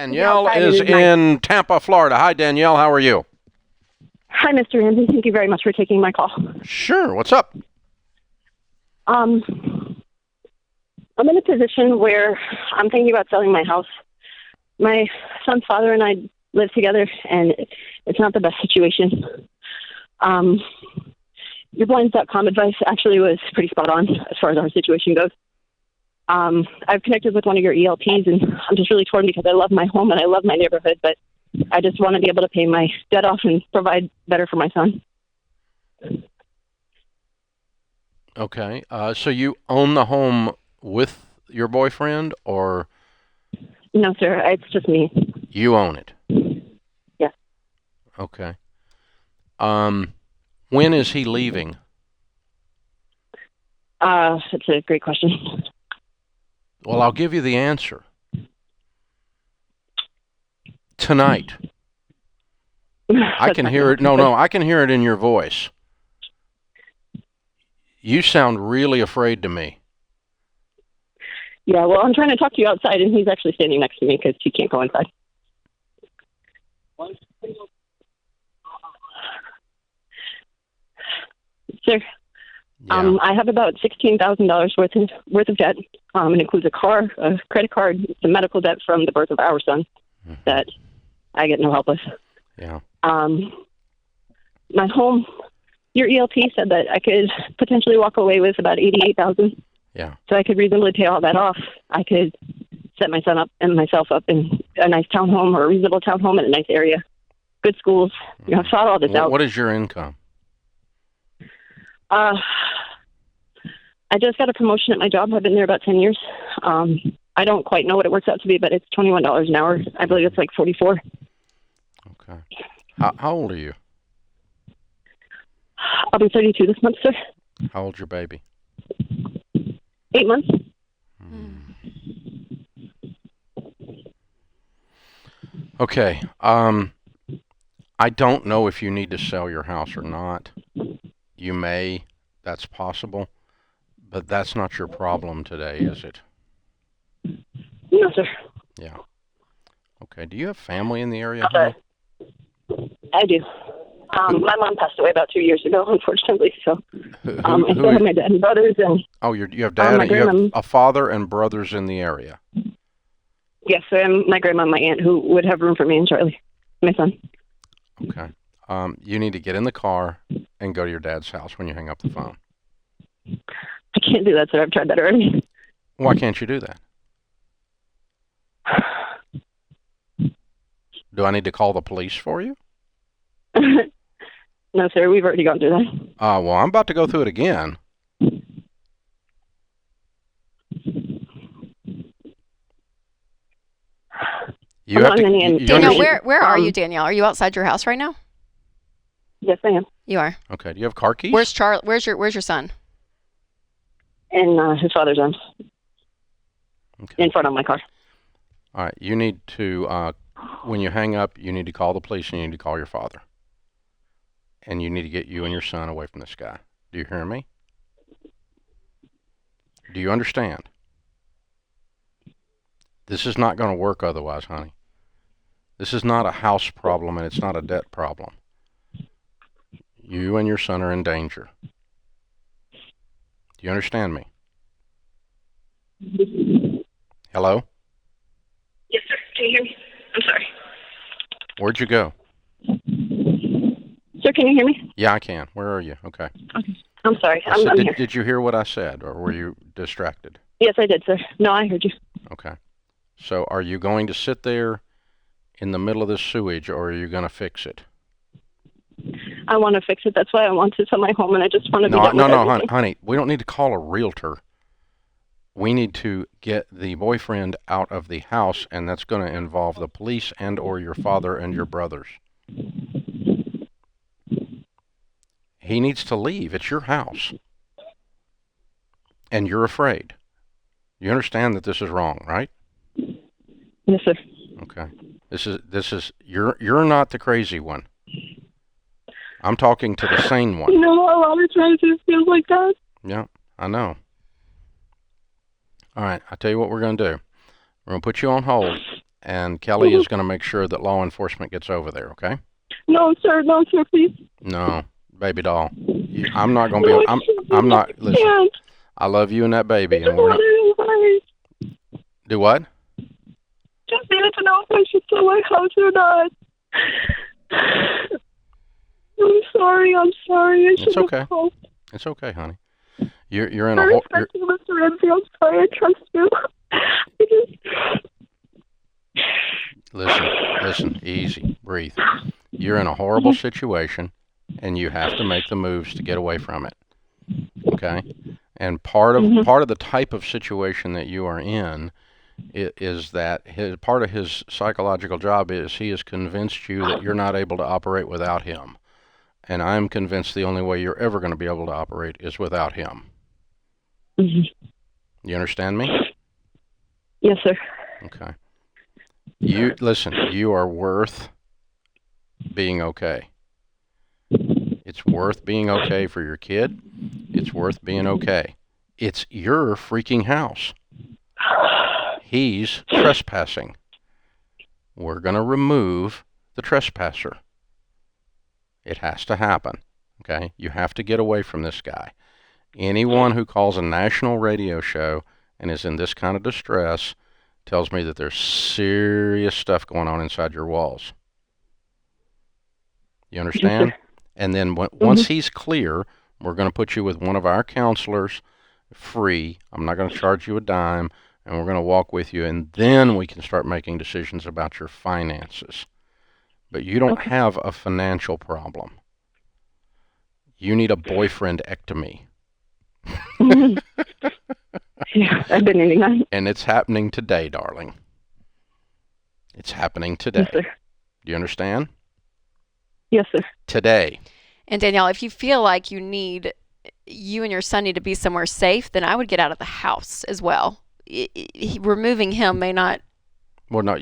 Danielle is in Tampa, Florida. Hi, Danielle. How are you? Hi, Mr. Ramsey. Thank you very much for taking my call. Sure. What's up? I'm in a position where I'm thinking about selling my house. My son's father and I live together, and it's not the best situation. Your Blinds.com advice actually was pretty spot on as far as our situation goes. I've connected with one of your ELPs, and I'm just really torn because I love my home and I love my neighborhood, but I just want to be able to pay my debt off and provide better for my son. Okay. So you own the home with your boyfriend, or? No, sir. It's just me. You own it? Yes. Okay. When is he leaving? It's a great question. Well, I'll give you the answer. Tonight. I can hear it. No, I can hear it in your voice. You sound really afraid to me. Yeah, well, I'm trying to talk to you outside, and he's actually standing next to me because he can't go inside. Sir, Yeah. I have about $16,000 worth of debt. It includes a car, a credit card, some medical debt from the birth of our son that I get no help with. Yeah. My home, your ELP said that I could potentially walk away with about $88,000. Yeah. So I could reasonably pay all that off. I could set my son up and myself up in a nice townhome or a reasonable townhome in a nice area, good schools. You know, I've thought all this out. What is your income? I just got a promotion at my job. I've been there about 10 years. I don't quite know what it works out to be, but it's $21 an hour. I believe it's like 44. Okay. How old are you? I'll be 32 this month, sir. How old's your baby? 8 months. Okay. I don't know if you need to sell your house or not. You may. That's possible. But that's not your problem today, is it? No, sir. Yeah. Okay. Do you have family in the area? Okay. I do. My mom passed away about 2 years ago, unfortunately. So I still have my dad and brothers. And you have dad and you have a father and brothers in the area. Yes, and my grandma and my aunt who would have room for me and Charlie, my son. Okay. You need to get in the car and go to your dad's house when you hang up the phone. I can't do that, sir. I've tried that already. Why can't you do that? Do I need to call the police for you? No, sir. We've already gone through that. Well, I'm about to go through it again. Danielle, where are you, Danielle? Are you outside your house right now? Yes, I am. You are. Okay. Do you have car keys? Where's Where's your son? In his father's arms. Okay. In front of my car. All right. You need to, when you hang up, you need to call the police and you need to call your father. And you need to get you and your son away from this guy. Do you hear me? Do you understand? This is not going to work otherwise, honey. This is not a house problem and it's not a debt problem. You and your son are in danger. Do you understand me? Hello? Yes, sir. Can you hear me? I'm sorry. Where'd you go? Sir, can you hear me? Yeah, I can. Where are you? Okay. I'm sorry. I'm here. Did you hear what I said, or were you distracted? Yes, I did, sir. No, I heard you. Okay. So are you going to sit there in the middle of this sewage, or are you going to fix it? I want to fix it. That's why I want to sell my home, and I just want to be done with everything. Honey, we don't need to call a realtor. We need to get the boyfriend out of the house, and that's going to involve the police and or your father and your brothers. He needs to leave. It's your house. And you're afraid. You understand that this is wrong, right? Yes, sir. Okay. You're not the crazy one. I'm talking to the sane one. You know, a lot of times it feels like that. Yeah, I know. All right, I'll tell you what we're going to do. We're going to put you on hold, and Kelly is going to make sure that law enforcement gets over there, okay? No, sir, please. No, baby doll. I'm not going to be, I'm not, listen, I love you and that baby. And we're not, do what? Just needed to know if I should sell my house or not. I'm sorry. It's okay. It's okay, honey. You're in a hole. Mr. Ramsey, I'm sorry. I trust you. Listen, easy, breathe. You're in a horrible situation, and you have to make the moves to get away from it. Okay? And part of the type of situation that you are in is that part of his psychological job is he has convinced you that you're not able to operate without him. And I'm convinced the only way you're ever going to be able to operate is without him. You understand me? Yes, sir. Okay. Listen, you are worth being okay. It's worth being okay for your kid. It's worth being okay. It's your freaking house. He's trespassing. We're going to remove the trespasser. It has to happen. Okay? You have to get away from this guy. Anyone who calls a national radio show and is in this kind of distress tells me that there's serious stuff going on inside your walls. You understand? And then once he's clear, we're going to put you with one of our counselors free. I'm not going to charge you a dime, and we're going to walk with you, and then we can start making decisions about your finances. But you don't have a financial problem. You need a boyfriend-ectomy. Yeah, I've been needing that. And it's happening today, darling. It's happening today. Yes, sir. Do you understand? Yes, sir. Today. And Danielle, if you feel like you and your son need to be somewhere safe, then I would get out of the house as well. Removing him may not. Well, no,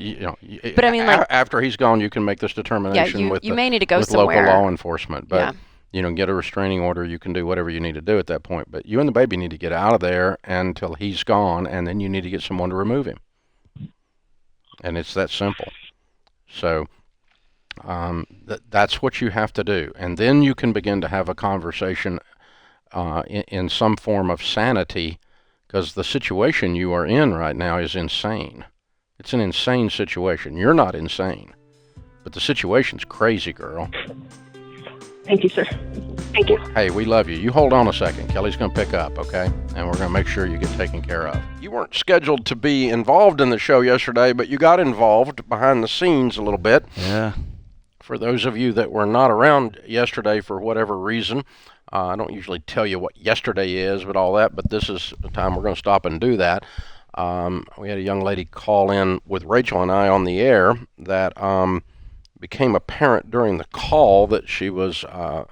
but I mean, like, after he's gone, you can make this determination with may need to go with somewhere. Local law enforcement. But get a restraining order. You can do whatever you need to do at that point. But you and the baby need to get out of there until he's gone, and then you need to get someone to remove him. And it's that simple. So that's what you have to do, and then you can begin to have a conversation in some form of sanity, because the situation you are in right now is insane. It's an insane situation. You're not insane, but the situation's crazy, girl. Thank you, sir. Thank you. Hey, we love you. You hold on a second. Kelly's going to pick up, okay? And we're going to make sure you get taken care of. You weren't scheduled to be involved in the show yesterday, but you got involved behind the scenes a little bit. Yeah. For those of you that were not around yesterday for whatever reason, I don't usually tell you what yesterday is, but all that, but this is the time we're going to stop and do that. We had a young lady call in with Rachel and I on the air that became apparent during the call that she was a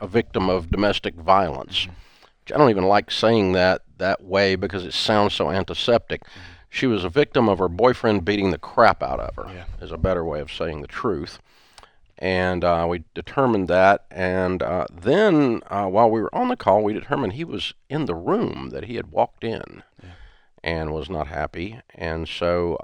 victim of domestic violence. Which I don't even like saying that way because it sounds so antiseptic. She was a victim of her boyfriend beating the crap out of her, is a better way of saying the truth. And we determined that, and then while we were on the call, we determined he was in the room, that he had walked in and was not happy. And so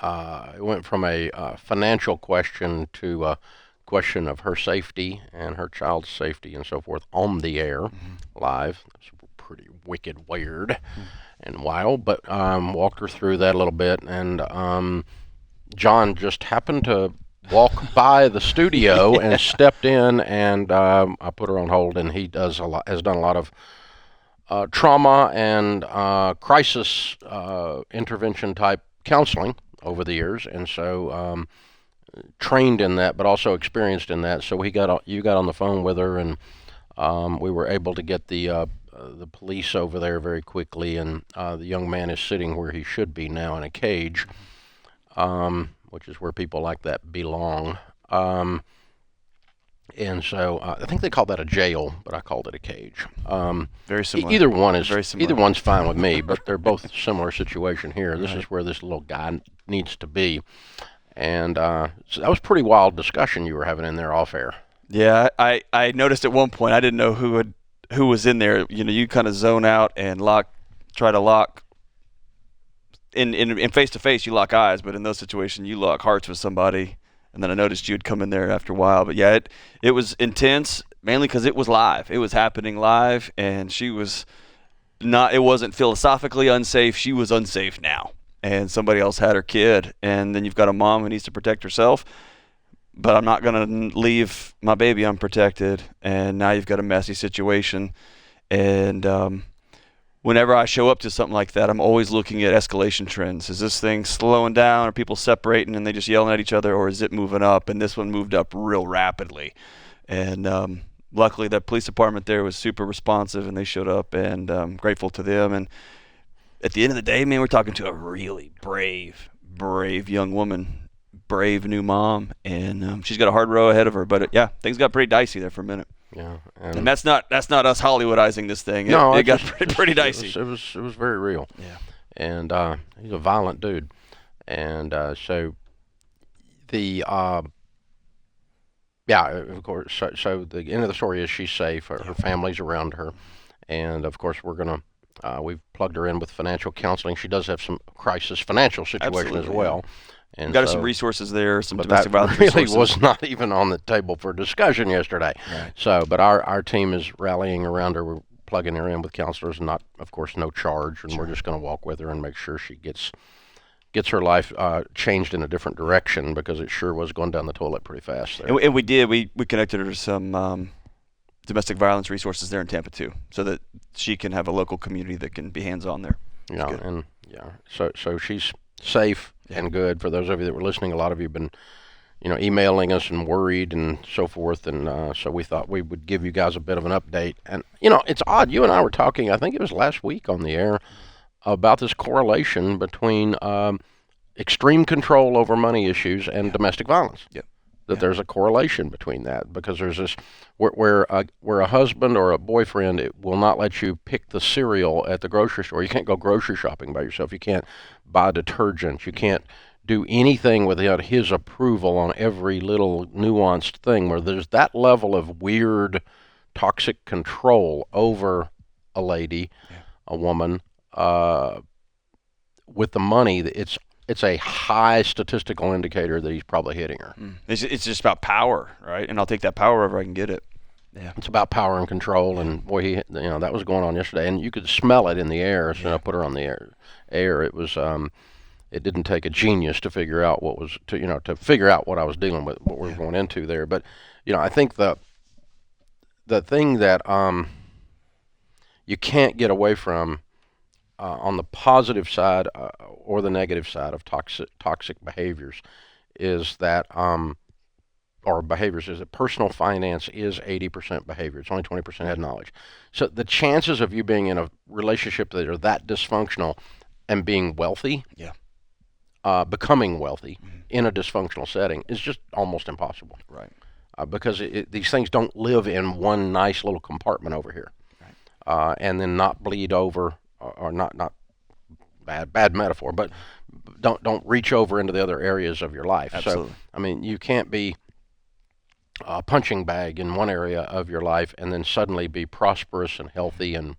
it went from a financial question to a question of her safety and her child's safety and so forth on the air, live. It's pretty wicked weird and wild, but walked her through that a little bit. And John just happened to walk by the studio and stepped in, and I put her on hold, and he has done a lot of trauma and crisis intervention type counseling over the years, and so trained in that, but also experienced in that. So you got on the phone with her, and we were able to get the police over there very quickly, and the young man is sitting where he should be now, in a cage, which is where people like that belong. And so I think they call that a jail, but I called it a cage. Very similar. Either one is very similar. Either one's fine with me, but they're both similar situation here. This is where this little guy needs to be. And so that was pretty wild discussion you were having in there off air. Yeah, I noticed at one point I didn't know who was in there. You kind of zone out and try to lock in face-to-face, you lock eyes, but in those situations, you lock hearts with somebody. And then I noticed you had come in there after a while. But, yeah, it was intense, mainly because it was live. It was happening live, and she was not – it wasn't philosophically unsafe. She was unsafe now. And somebody else had her kid. And then you've got a mom who needs to protect herself. But I'm not going to leave my baby unprotected. And now you've got a messy situation. And whenever I show up to something like that, I'm always looking at escalation trends. Is this thing slowing down? Are people separating and they just yelling at each other? Or is it moving up? And this one moved up real rapidly. And luckily, the police department there was super responsive, and they showed up, and I'm grateful to them. And at the end of the day, man, we're talking to a really brave young woman. Brave new mom, and she's got a hard row ahead of her. But yeah, things got pretty dicey there for a minute. Yeah, and that's not us Hollywoodizing this thing. It got pretty dicey. It was very real. Yeah, and he's a violent dude, and so the yeah, of course. So the end of the story is she's safe. Her family's around her, and of course we've plugged her in with financial counseling. She does have some crisis financial situation as well. And we've got some resources there, some but domestic violence really resources. was not even on the table for discussion yesterday. Right. So, but our team is rallying around her. We're plugging her in with counselors, and of course, no charge. And we're just going to walk with her and make sure she gets her life changed in a different direction, because it sure was going down the toilet pretty fast there. And we did. We connected her to some domestic violence resources there in Tampa too, so that she can have a local community that can be hands-on there. So she's safe and good. For those of you that were listening, a lot of you have been, emailing us and worried and so forth, and so we thought we would give you guys a bit of an update. And it's odd. You and I were talking, I think it was last week on the air, about this correlation between extreme control over money issues and domestic violence. Yep. There's a correlation between that, because there's this where a husband or a boyfriend, it will not let you pick the cereal at the grocery store. You can't go grocery shopping by yourself. You can't buy detergent. You can't do anything without his approval on every little nuanced thing, where there's that level of weird, toxic control over a lady, a woman, with the money. It's a high statistical indicator that he's probably hitting her. It's just about power, right? And I'll take that power wherever I can get it. Yeah. It's about power and control, and boy, that was going on yesterday, and you could smell it in the air. So I put her on the air. It was, it didn't take a genius to figure out to figure out what I was dealing with, what we were going into there. But I think the thing that you can't get away from, on the positive side or the negative side of toxic behaviors, is that personal finance is 80% behavior. It's only 20% head knowledge. So the chances of you being in a relationship that are that dysfunctional and being wealthy, becoming wealthy in a dysfunctional setting, is just almost impossible. Right. Because these things don't live in one nice little compartment over here, and then not bleed over. Or not bad metaphor, but don't reach over into the other areas of your life. Absolutely. So, you can't be a punching bag in one area of your life and then suddenly be prosperous and healthy and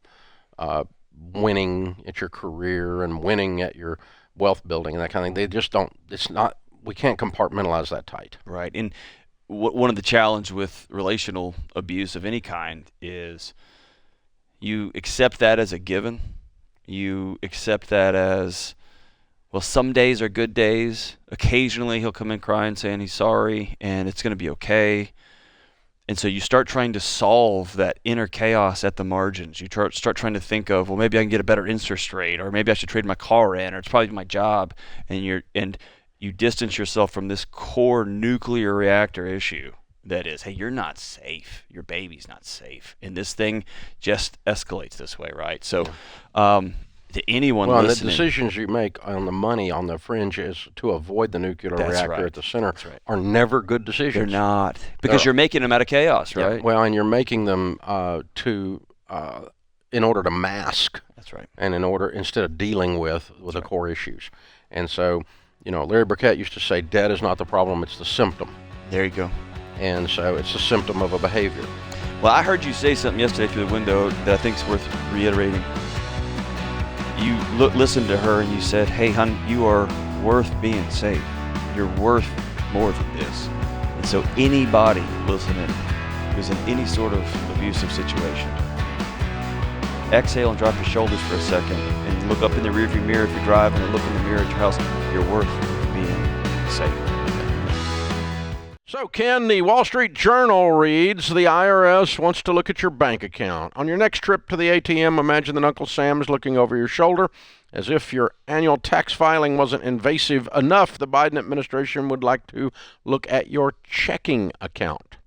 winning at your career and winning at your wealth building and that kind of thing. They just don't. We can't compartmentalize that tight. Right. And one of the challenges with relational abuse of any kind is you accept that as a given. You accept that as, well, some days are good days. Occasionally he'll come in crying saying he's sorry and it's going to be okay. And so you start trying to solve that inner chaos at the margins. You start trying to think of, well, maybe I can get a better interest rate, or maybe I should trade my car in, or it's probably my job. And you distance yourself from this core nuclear reactor issue. That is, hey, you're not safe. Your baby's not safe. And this thing just escalates this way, right? So to anyone listening... the decisions you make on the money on the fringe is to avoid the nuclear reactor at the center are never good decisions. They're not. Because you're making them out of chaos, right? Yeah, well, and you're making them in order to mask. That's right. And instead of dealing with the core issues. And so, Larry Burkett used to say, debt is not the problem, it's the symptom. There you go. And so it's a symptom of a behavior. Well, I heard you say something yesterday through the window that I think is worth reiterating. you listened to her and you said, hey, hon, you are worth being saved. You're worth more than this. And so anybody listening who's in any sort of abusive situation, exhale and drop your shoulders for a second and look up in the rearview mirror if you're driving, or look in the mirror at your house. You're worth being saved. So, Ken, the Wall Street Journal reads, the IRS wants to look at your bank account. On your next trip to the ATM, imagine that Uncle Sam is looking over your shoulder. As if your annual tax filing wasn't invasive enough, the Biden administration would like to look at your checking account.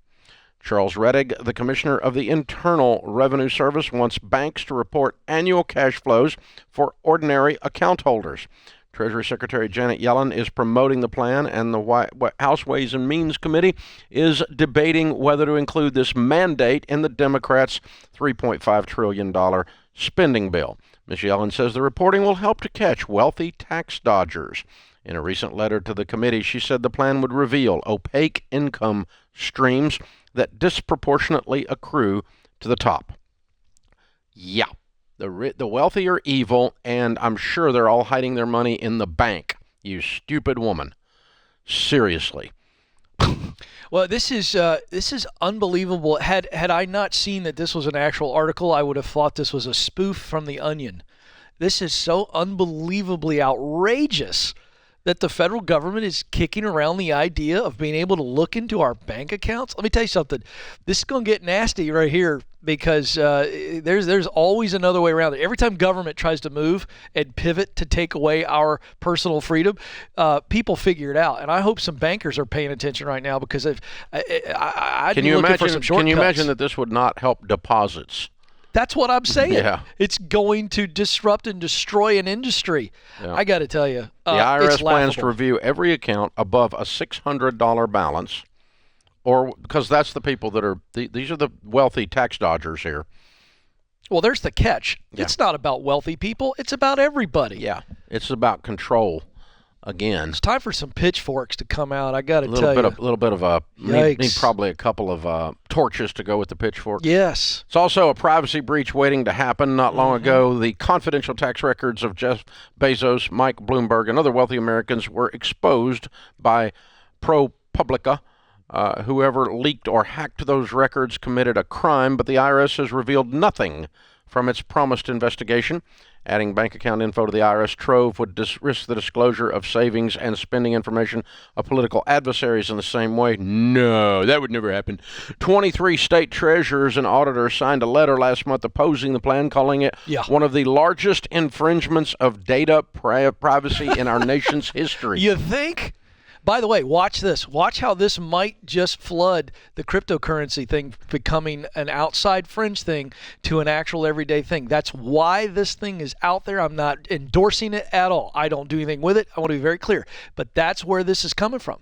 Charles Rettig, the commissioner of the Internal Revenue Service, wants banks to report annual cash flows for ordinary account holders. Treasury Secretary Janet Yellen is promoting the plan, and the House Ways and Means Committee is debating whether to include this mandate in the Democrats' $3.5 trillion spending bill. Ms. Yellen says the reporting will help to catch wealthy tax dodgers. In a recent letter to the committee, she said the plan would reveal opaque income streams that disproportionately accrue to the top. Yeah. The wealthy are evil, and I'm sure they're all hiding their money in the bank. You stupid woman. Seriously. Well, this is unbelievable. Had I not seen that this was an actual article, I would have thought this was a spoof from The Onion. This is so unbelievably outrageous that the federal government is kicking around the idea of being able to look into our bank accounts. Let me tell you something. This is going to get nasty right here, because there's always another way around it. Every time government tries to move and pivot to take away our personal freedom, people figure it out. And I hope some bankers are paying attention right now, because I'd be looking for some shortcuts. Can you imagine that this would not help deposits? That's what I'm saying. Yeah. It's going to disrupt and destroy an industry. Yeah. I got to tell you. The IRS plans to review every account above a $600 balance, or because that's the people that are, these are the wealthy tax dodgers here. Well, there's the catch. Yeah. It's not about wealthy people. It's about everybody. Yeah. It's about control. Again, it's time for some pitchforks to come out. I got to tell you, a little bit of a need probably a couple of torches to go with the pitchfork. Yes, it's also a privacy breach waiting to happen. Not long ago, the confidential tax records of Jeff Bezos, Mike Bloomberg, and other wealthy Americans were exposed by ProPublica. Whoever leaked or hacked those records committed a crime, but the IRS has revealed nothing from its promised investigation. Adding bank account info to the IRS trove would risk the disclosure of savings and spending information of political adversaries in the same way. No, that would never happen. 23 state treasurers and auditors signed a letter last month opposing the plan, calling it one of the largest infringements of data privacy in our nation's history. You think? By the way, watch this. Watch how this might just flood the cryptocurrency thing becoming an outside fringe thing to an actual everyday thing. That's why this thing is out there. I'm not endorsing it at all. I don't do anything with it. I want to be very clear. But that's where this is coming from,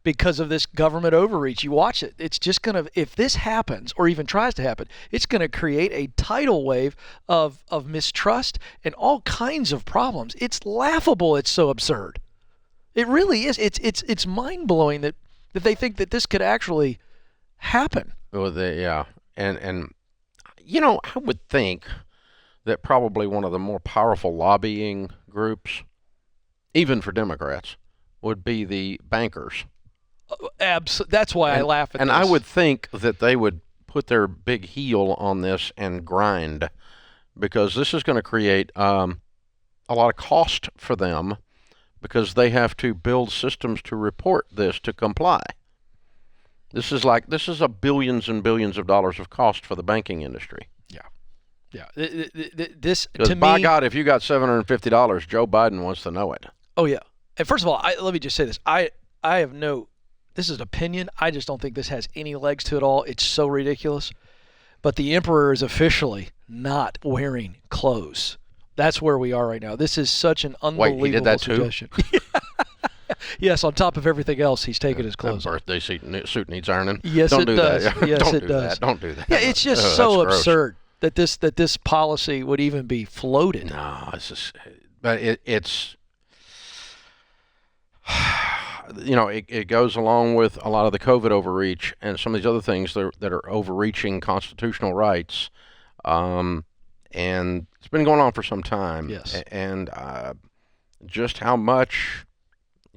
because of this government overreach. You watch it. It's just going to, if this happens or even tries to happen, it's going to create a tidal wave of mistrust and all kinds of problems. It's laughable. It's so absurd. It really is. It's mind-blowing that they think that this could actually happen. Well, and you know, I would think that probably one of the more powerful lobbying groups, even for Democrats, would be the bankers. That's why I laugh at this. And I would think that they would put their big heel on this and grind, because this is going to create a lot of cost for them, because they have to build systems to report this, to comply. This is a billions and billions of dollars of cost for the banking industry. Yeah. This, because to by me, God, if you got $750, Joe Biden wants to know it. Oh yeah. And first of all, let me just say this. I have this is an opinion. I just don't think this has any legs to it all. It's so ridiculous. But the emperor is officially not wearing clothes. That's where we are right now. This is such an unbelievable Wait, he did that suggestion. Too? Yes, on top of everything else, he's taking his clothes off. Birthday suit needs ironing. Yes, Don't it do does. That. Yes, Don't it do does. That. Don't do that. Yeah, it's just so absurd that this policy would even be floated. No, it's just, but it's you know, it goes along with a lot of the COVID overreach and some of these other things that are overreaching constitutional rights. and it's been going on for some time. Yes. And just how much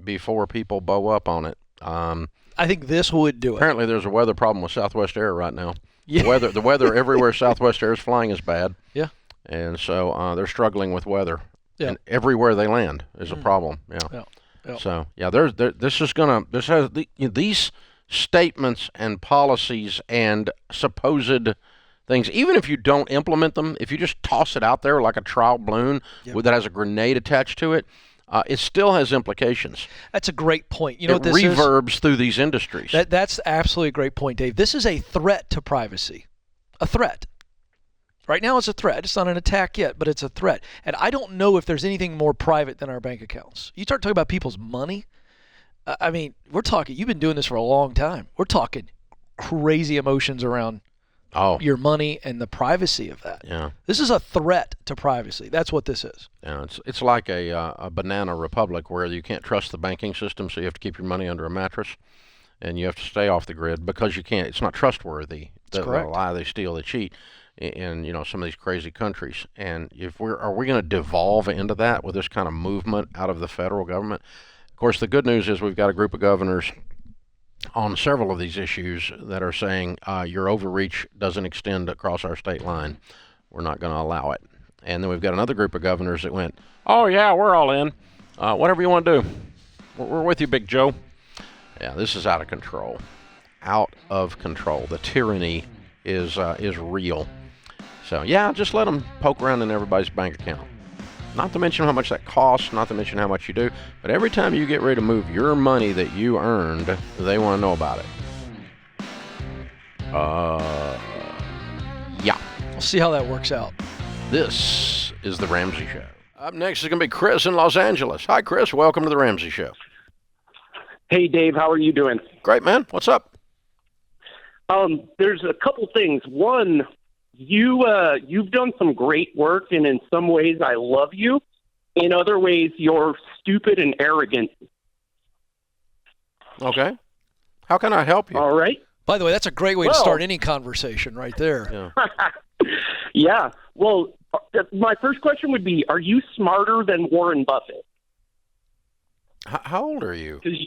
before people bow up on it? I think this would do it. Apparently, there's a weather problem with Southwest Air right now. Yeah. The weather everywhere Southwest Air is flying is bad. Yeah. And so they're struggling with weather. Yeah. And everywhere they land is a problem. Yeah. Yeah. Yeah. So these statements and policies and supposed things, even if you don't implement them, if you just toss it out there like a trial balloon that has a grenade attached to it, it still has implications. That's a great point. You know it what this reverbs through these industries. That's absolutely a great point, Dave. This is a threat to privacy. A threat. Right now it's a threat. It's not an attack yet, but it's a threat. And I don't know if there's anything more private than our bank accounts. You start talking about people's money. I mean, we're talking, you've been doing this for a long time. We're talking crazy emotions around your money and the privacy of that. Yeah. This is a threat to privacy. That's what this is. Yeah, it's like a banana republic where you can't trust the banking system, so you have to keep your money under a mattress, and you have to stay off the grid because you can't. It's not trustworthy. That's correct. They lie, they steal, they cheat in some of these crazy countries. And are we going to devolve into that with this kind of movement out of the federal government? Of course, the good news is we've got a group of governors on several of these issues that are saying your overreach doesn't extend across our state line. We're not going to allow it. And then we've got another group of governors that went, oh, yeah, we're all in. Whatever you want to do. We're with you, Big Joe. Yeah, this is out of control. Out of control. The tyranny is real. So, yeah, just let them poke around in everybody's bank account. Not to mention how much that costs, not to mention how much you do, but every time you get ready to move your money that you earned, they want to know about it. Yeah. We'll see how that works out. This is The Ramsey Show. Up next is going to be Chris in Los Angeles. Hi, Chris. Welcome to The Ramsey Show. Hey, Dave. How are you doing? Great, man. What's up? There's a couple things. One, you've done some great work, and in some ways I love you. In other ways, you're stupid and arrogant. Okay. How can I help you? All right. By the way, that's a great way to start any conversation right there. Yeah. Yeah. Well, my first question would be, are you smarter than Warren Buffett? How old are you? Because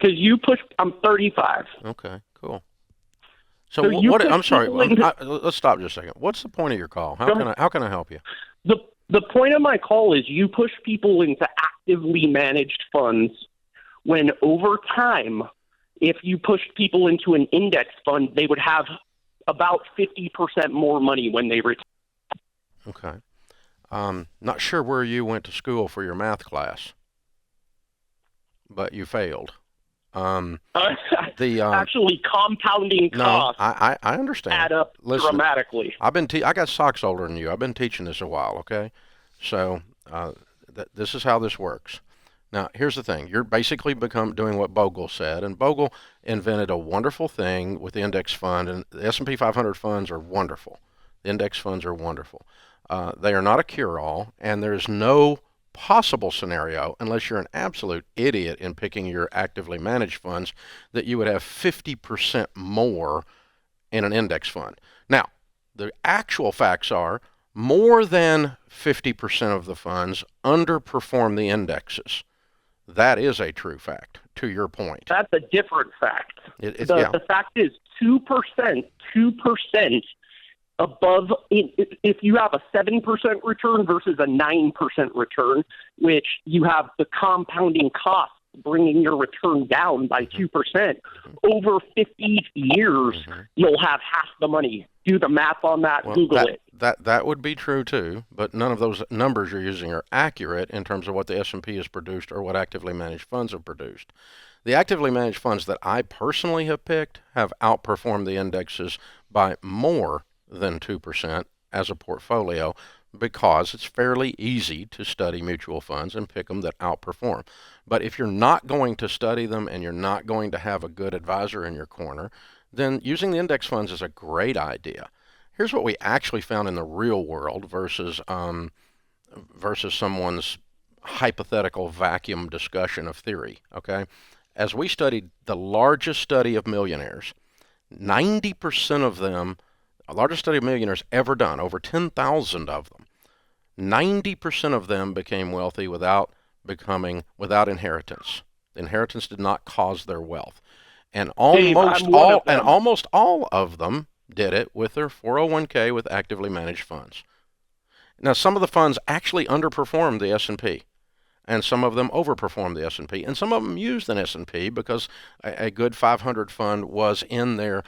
you push. I'm 35. Okay, cool. So what? I'm sorry. Let's stop just a second. What's the point of your call? How can I help you? The point of my call is you push people into actively managed funds when over time, if you pushed people into an index fund, they would have about 50% more money when they retire. Okay. Not sure where you went to school for your math class, but you failed. Actually, compounding costs I understand. add up dramatically. I got socks older than you. I've been teaching this a while, okay? So this is how this works. Now, here's the thing. You're basically doing what Bogle said, and Bogle invented a wonderful thing with the index fund, and the S&P 500 funds are wonderful. The index funds are wonderful. They are not a cure-all, and there's no possible scenario, unless you're an absolute idiot in picking your actively managed funds, that you would have 50% more in an index fund. Now, the actual facts are more than 50% of the funds underperform the indexes. That is a true fact, to your point. That's a different fact. The fact is 2% above, if you have a 7% return versus a 9% return, which you have the compounding costs bringing your return down by 2%, over 50 years, you'll have half the money. Do the math on that, Google it. That would be true too, but none of those numbers you're using are accurate in terms of what the S&P has produced or what actively managed funds have produced. The actively managed funds that I personally have picked have outperformed the indexes by more than 2% as a portfolio, because it's fairly easy to study mutual funds and pick them that outperform. But if you're not going to study them and you're not going to have a good advisor in your corner, then using the index funds is a great idea. Here's what we actually found in the real world versus someone's hypothetical vacuum discussion of theory, okay? As we studied the largest study of millionaires, 90% of them largest study of millionaires ever done, over 10,000 of them. 90% of them became wealthy without inheritance. Inheritance did not cause their wealth. And Dave, almost I'm one all of them. and almost all of them did it with their 401k with actively managed funds. Now, some of the funds actually underperformed the S&P, and some of them overperformed the S&P, and some of them used an S&P because a good 500 fund was in their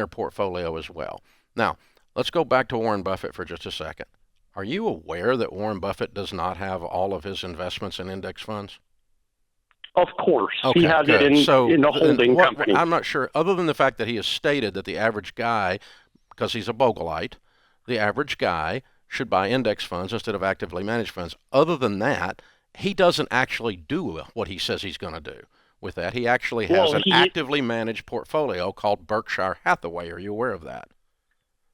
portfolio as well. Now, let's go back to Warren Buffett for just a second. Are you aware that Warren Buffett does not have all of his investments in index funds? Of course, Okay, he has good. it in a holding company. I'm not sure, other than the fact that he has stated that the average guy, because he's a Bogleite, the average guy should buy index funds instead of actively managed funds. Other than that, he doesn't actually do what he says he's going to do with that. He actually has an actively managed portfolio called Berkshire Hathaway. Are you aware of that?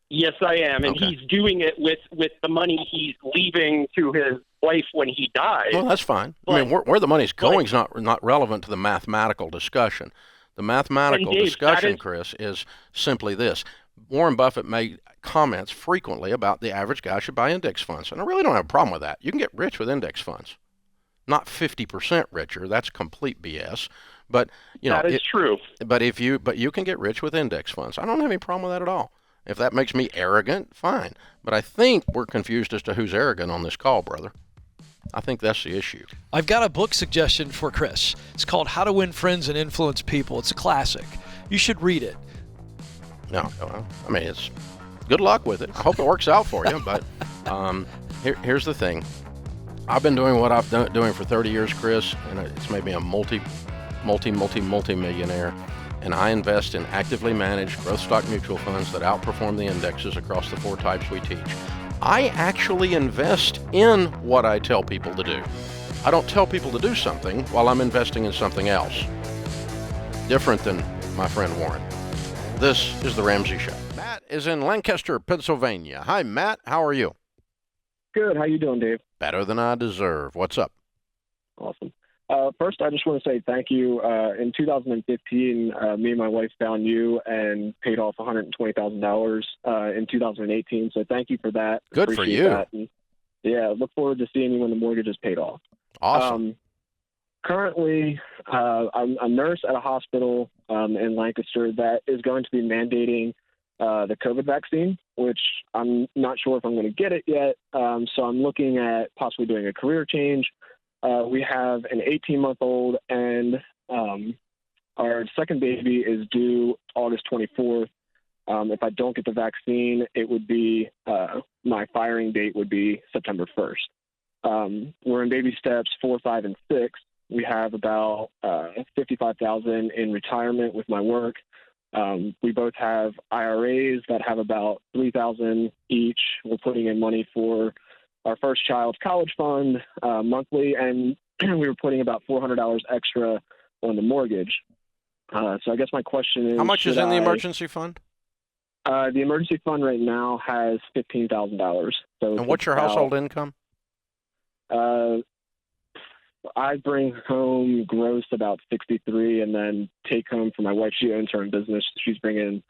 Yes, I am, and Okay. he's doing it with the money he's leaving to his wife when he dies. Well, that's fine. I mean, where the money's going is not relevant to the mathematical discussion. The mathematical Dave, discussion, Chris, is simply this. Warren Buffett made comments frequently about the average guy should buy index funds, and I really don't have a problem with that. You can get rich with index funds. Not 50% richer. That's complete BS. But that is true. But you can get rich with index funds. I don't have any problem with that at all. If that makes me arrogant, fine. But I think we're confused as to who's arrogant on this call, brother. I think that's the issue. I've got a book suggestion for Chris. It's called How to Win Friends and Influence People. It's a classic. You should read it. No, I mean, it's good luck with it. I hope it works out for you. But here's the thing. I've been doing what I've been doing for 30 years, Chris, and it's made me a multi-millionaire. And I invest in actively managed growth stock mutual funds that outperform the indexes across the 4 types we teach. I actually invest in what I tell people to do. I don't tell people to do something while I'm investing in something else. Different than my friend Warren. This is The Ramsey Show. Matt is in Lancaster, Pennsylvania. Hi, Matt. How are you? Good. How you doing, Dave? Better than I deserve. What's up? Awesome. First, I just want to say thank you. In 2015, me and my wife found you and paid off $120,000 in 2018. So thank you for that. Good for you. That. And, yeah, look forward to seeing you when the mortgage is paid off. Awesome. Currently, I'm a nurse at a hospital in Lancaster that is going to be mandating the COVID vaccine, which I'm not sure if I'm going to get it yet. So I'm looking at possibly doing a career change. We have an 18-month-old, and our second baby is due August 24th. If I don't get the vaccine, it would be my firing date would be September 1st. We're in baby steps 4, 5, and 6. We have about $55,000 in retirement with my work. We both have IRAs that have about $3,000 each. We're putting in money for our first child's college fund monthly, and we were putting about $400 extra on the mortgage. So I guess my question is, how much is in the emergency fund? The emergency fund right now has $15,000. So and what's your household income? I bring home gross about 63, and then take home for my wife. She owns her own business. She's bringing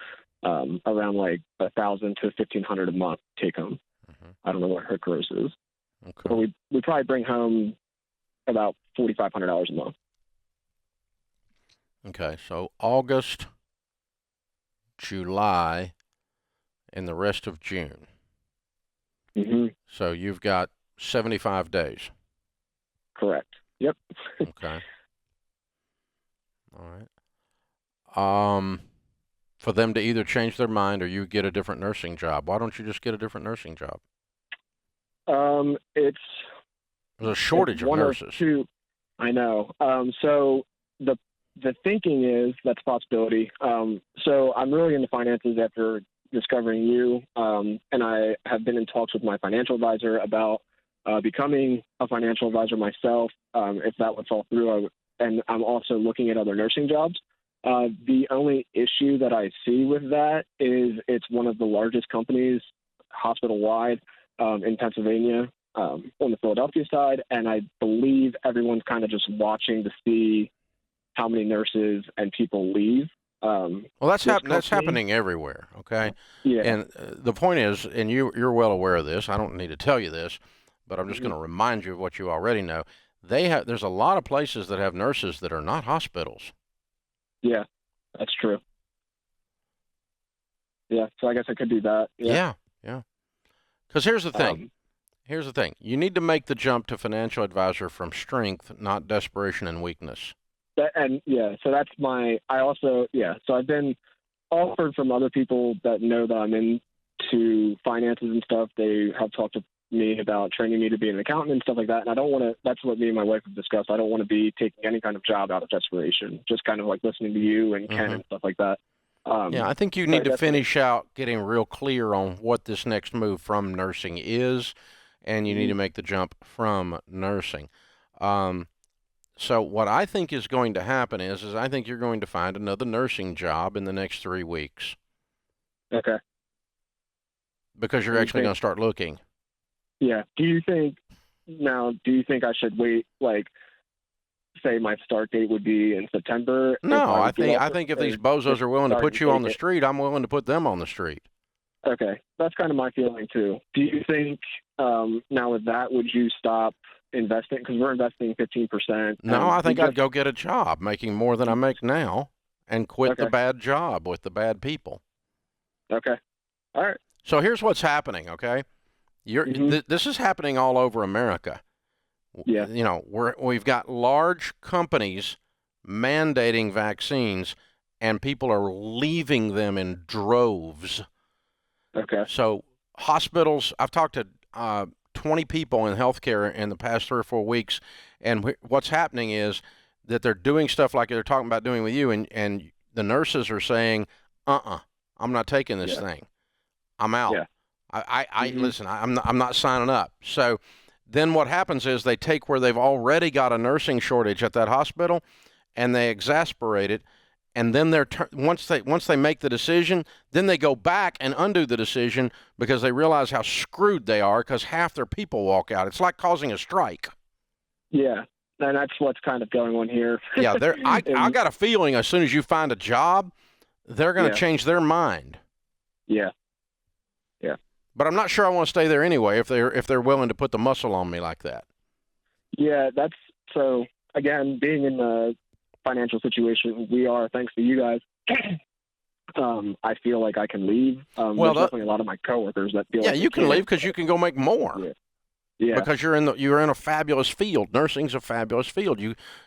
around like $1,000 to $1,500 a month take home. I don't know what her gross is. Okay. But we probably bring home about $4,500 a month. Okay, so August, July, and the rest of June. Mm-hmm. So you've got 75 days. Correct. Yep. Okay. All right. For them to either change their mind or you get a different nursing job. Why don't you just get a different nursing job? There's a shortage of nurses. Two, I know. So the thinking is that's a possibility. So I'm really into finances after discovering you, and I have been in talks with my financial advisor about becoming a financial advisor myself. If that would fall through, and I'm also looking at other nursing jobs. The only issue that I see with that is it's one of the largest companies hospital-wide in Pennsylvania on the Philadelphia side, and I believe everyone's kind of just watching to see how many nurses and people leave. Well, that's this that's company- happening everywhere. Okay. Yeah. And the point is, and you're well aware of this. I don't need to tell you this, but I'm just Mm-hmm. going to remind you of what you already know. There's a lot of places that have nurses that are not hospitals. Yeah, that's true. Yeah, so I guess I could do that. Yeah. Because here's the thing. Um, Here's the thing. You need to make the jump to financial advisor from strength, not desperation and weakness. so that's so I've been offered from other people that know that I'm into finances and stuff. They have talked to me about training me to be an accountant and stuff like that. And I don't want to, that's what me and my wife have discussed. I don't want to be taking any kind of job out of desperation, just kind of like listening to you and Ken and stuff like that. Yeah, I think you need to finish out getting real clear on what this next move from nursing is, and you need to make the jump from nursing. So what I think is going to happen is I think you're going to find another nursing job in the next 3 weeks. Okay. Because you're Do you actually think- going to start looking. Yeah. Do you think I should wait, like, say my start date would be in September? No, I think if these bozos are willing to put you on the street, I'm willing to put them on the street. Okay. That's kind of my feeling too. Do you think now with that, would you stop investing? Because we're investing 15%. No, I think I'd go get a job making more than I make now and quit the Okay. bad job with the bad people. Okay. All right. So here's what's happening, okay? This is happening all over America. Yeah. You know, we've got large companies mandating vaccines, and people are leaving them in droves. Okay. So hospitals, I've talked to 20 people in healthcare in the past 3 or 4 weeks, and what's happening is that they're doing stuff like they're talking about doing with you, and the nurses are saying, I'm not taking this thing. I'm out. Yeah. I listen, I'm not signing up. So then what happens is they take where they've already got a nursing shortage at that hospital, and they exasperate it, and then once they make the decision, then they go back and undo the decision because they realize how screwed they are because half their people walk out. It's like causing a strike. Yeah. And that's what's kind of going on here. Yeah, I got a feeling as soon as you find a job, they're going to change their mind. Yeah. But I'm not sure I want to stay there anyway if they're willing to put the muscle on me like that. Yeah, that's so. Again, being in the financial situation we are, thanks to you guys, I feel like I can leave. There's definitely a lot of my coworkers that feel. Yeah, like you can leave because you can go make more. Yeah. Because you're in a fabulous field. Nursing's a fabulous field.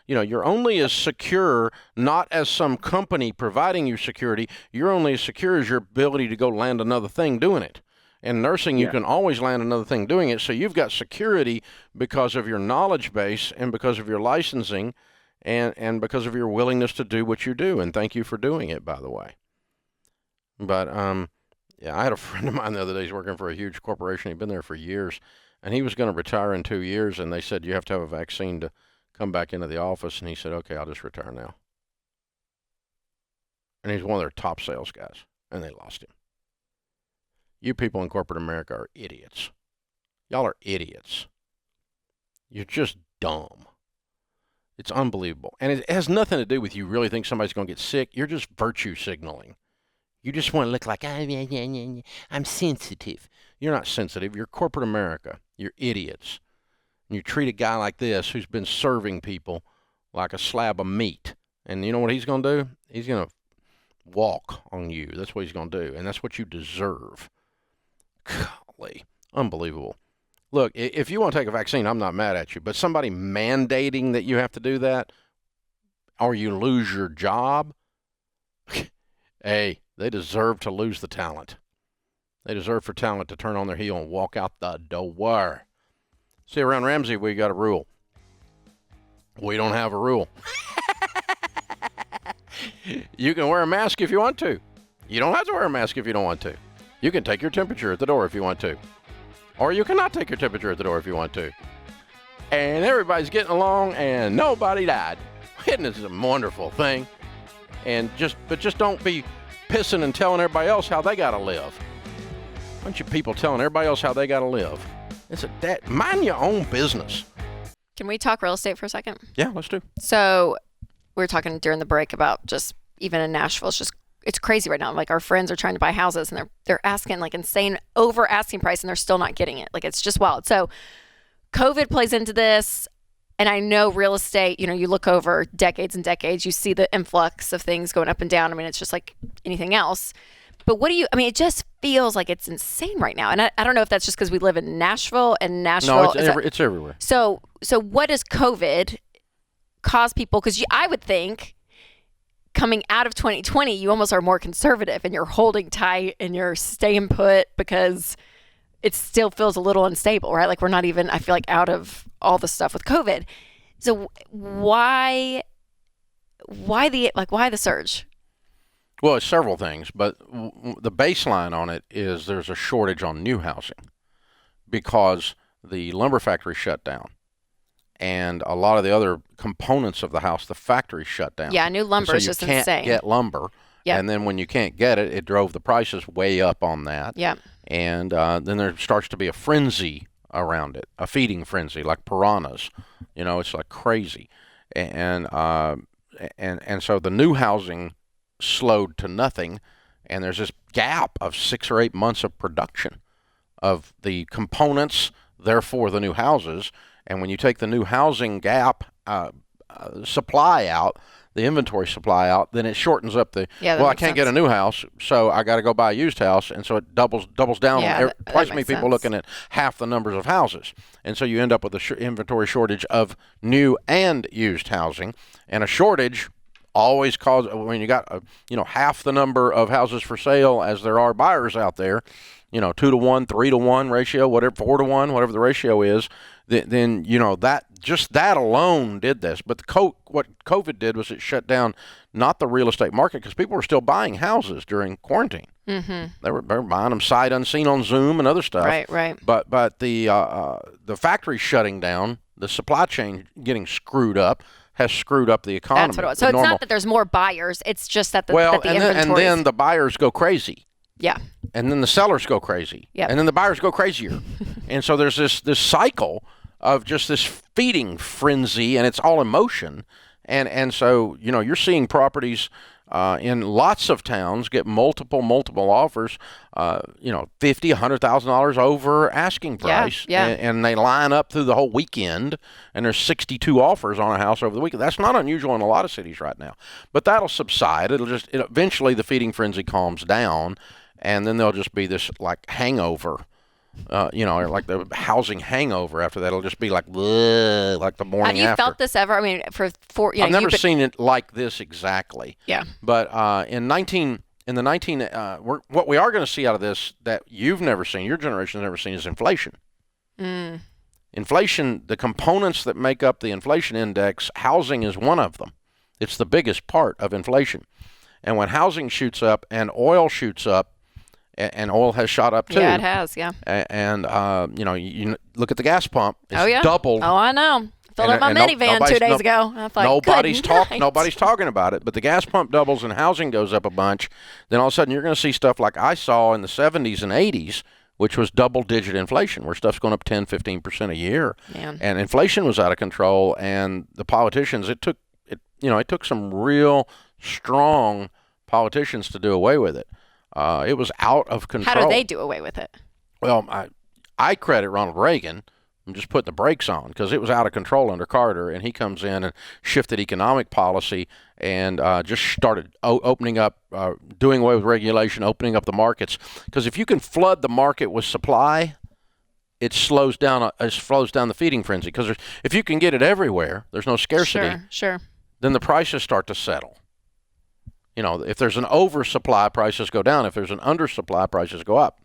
You're only as secure, not as some company providing you security. You're only as secure as your ability to go land another thing doing it. In nursing, you can always land another thing doing it. So you've got security because of your knowledge base and because of your licensing and because of your willingness to do what you do. And thank you for doing it, by the way. But, yeah, I had a friend of mine the other day. He's working for a huge corporation. He'd been there for years. And he was going to retire in 2 years. And they said, you have to have a vaccine to come back into the office. And he said, okay, I'll just retire now. And he's one of their top sales guys. And they lost him. You people in corporate America are idiots. Y'all are idiots. You're just dumb. It's unbelievable. And it has nothing to do with you really think somebody's going to get sick. You're just virtue signaling. You just want to look like, I'm sensitive. You're not sensitive. You're corporate America. You're idiots. And you treat a guy like this who's been serving people like a slab of meat. And you know what he's going to do? He's going to walk on you. That's what he's going to do. And that's what you deserve. Golly, unbelievable. Look, if you want to take a vaccine, I'm not mad at you. But somebody mandating that you have to do that or you lose your job, hey, they deserve to lose the talent. They deserve for talent to turn on their heel and walk out the door. See, around Ramsey, we got a rule. We don't have a rule. You can wear a mask if you want to. You don't have to wear a mask if you don't want to. You can take your temperature at the door if you want to. Or you cannot take your temperature at the door if you want to. And everybody's getting along and nobody died. Isn't this a wonderful thing? But just don't be pissing and telling everybody else how they got to live. A bunch of people telling everybody else how they got to live. Mind your own business. Can we talk real estate for a second? Yeah, let's do. So we were talking during the break about just even in Nashville, it's crazy right now. Like our friends are trying to buy houses and they're asking like insane over asking price and they're still not getting it. Like it's just wild. So COVID plays into this. And I know real estate, you look over decades and decades, you see the influx of things going up and down. I mean, it's just like anything else. But it just feels like it's insane right now. And I don't know if that's just because we live in Nashville and Nashville. No, it's everywhere. So what does COVID cause people? Because I would think coming out of 2020, you almost are more conservative and you're holding tight and you're staying put because it still feels a little unstable, right? Like we're not even, I feel like, out of all the stuff with COVID. So why the surge? Well, it's several things, but the baseline on it is there's a shortage on new housing because the lumber factory shut down. And a lot of the other components of the house, the factory shut down. Yeah, new lumber is just insane. So you can't get lumber. Yep. And then when you can't get it, it drove the prices way up on that. Yeah. And then there starts to be a frenzy around it, a feeding frenzy, like piranhas. It's like crazy. And so the new housing slowed to nothing, and there's this gap of 6 or 8 months of production of the components, therefore the new houses. And when you take the new housing gap supply out, the inventory supply out, then it shortens up I can't sense. Get a new house, so I got to go buy a used house, and so it doubles down on twice as many people looking at half the numbers of houses, and so you end up with a inventory shortage of new and used housing, and a shortage always causes when you got half the number of houses for sale as there are buyers out there, 2 to 1, 3 to 1 ratio, whatever, 4 to 1, whatever the ratio is, then that alone did this. But what COVID did was it shut down not the real estate market because people were still buying houses during quarantine. Mm-hmm. They were buying them sight unseen on Zoom and other stuff. Right. But the factory shutting down, the supply chain getting screwed up, has screwed up the economy. That's what it was. So it's not that there's more buyers; it's just that and then the buyers go crazy. Yeah. And then the sellers go crazy. Yeah. And then the buyers go crazier. And so there's this cycle of just this feeding frenzy, and it's all emotion. And so, you're seeing properties in lots of towns get multiple offers, $50,000, $100,000 over asking price. Yeah. And they line up through the whole weekend, and there's 62 offers on a house over the weekend. That's not unusual in a lot of cities right now. But that'll subside. Eventually the feeding frenzy calms down, and then there'll just be this like hangover. Like the housing hangover after that. It'll just be like the morning after. Have you felt this ever? I mean, I've never seen it like this exactly. Yeah. But what we are going to see out of this that you've never seen, your generation's never seen, is inflation. Inflation, the components that make up the inflation index, housing is one of them. It's the biggest part of inflation. And when housing shoots up and oil shoots up, and oil has shot up too. Yeah, it has. Yeah. And you look at the gas pump. It's doubled. Oh, I know. Filled up my minivan 2 days ago. I thought, nobody's talking about it. But the gas pump doubles and housing goes up a bunch. Then all of a sudden you're going to see stuff like I saw in the 70s and 80s, which was double-digit inflation, where stuff's going up 10, 15% a year. Man. And inflation was out of control. And the politicians, it took some real strong politicians to do away with it. It was out of control. How do they do away with it? Well, I credit Ronald Reagan. I'm just putting the brakes on because it was out of control under Carter, and he comes in and shifted economic policy and just started opening up, doing away with regulation, opening up the markets. Because if you can flood the market with supply, it slows down the feeding frenzy. Because if you can get it everywhere, there's no scarcity. Sure. Then the prices start to settle. If there's an oversupply, prices go down. If there's an undersupply, prices go up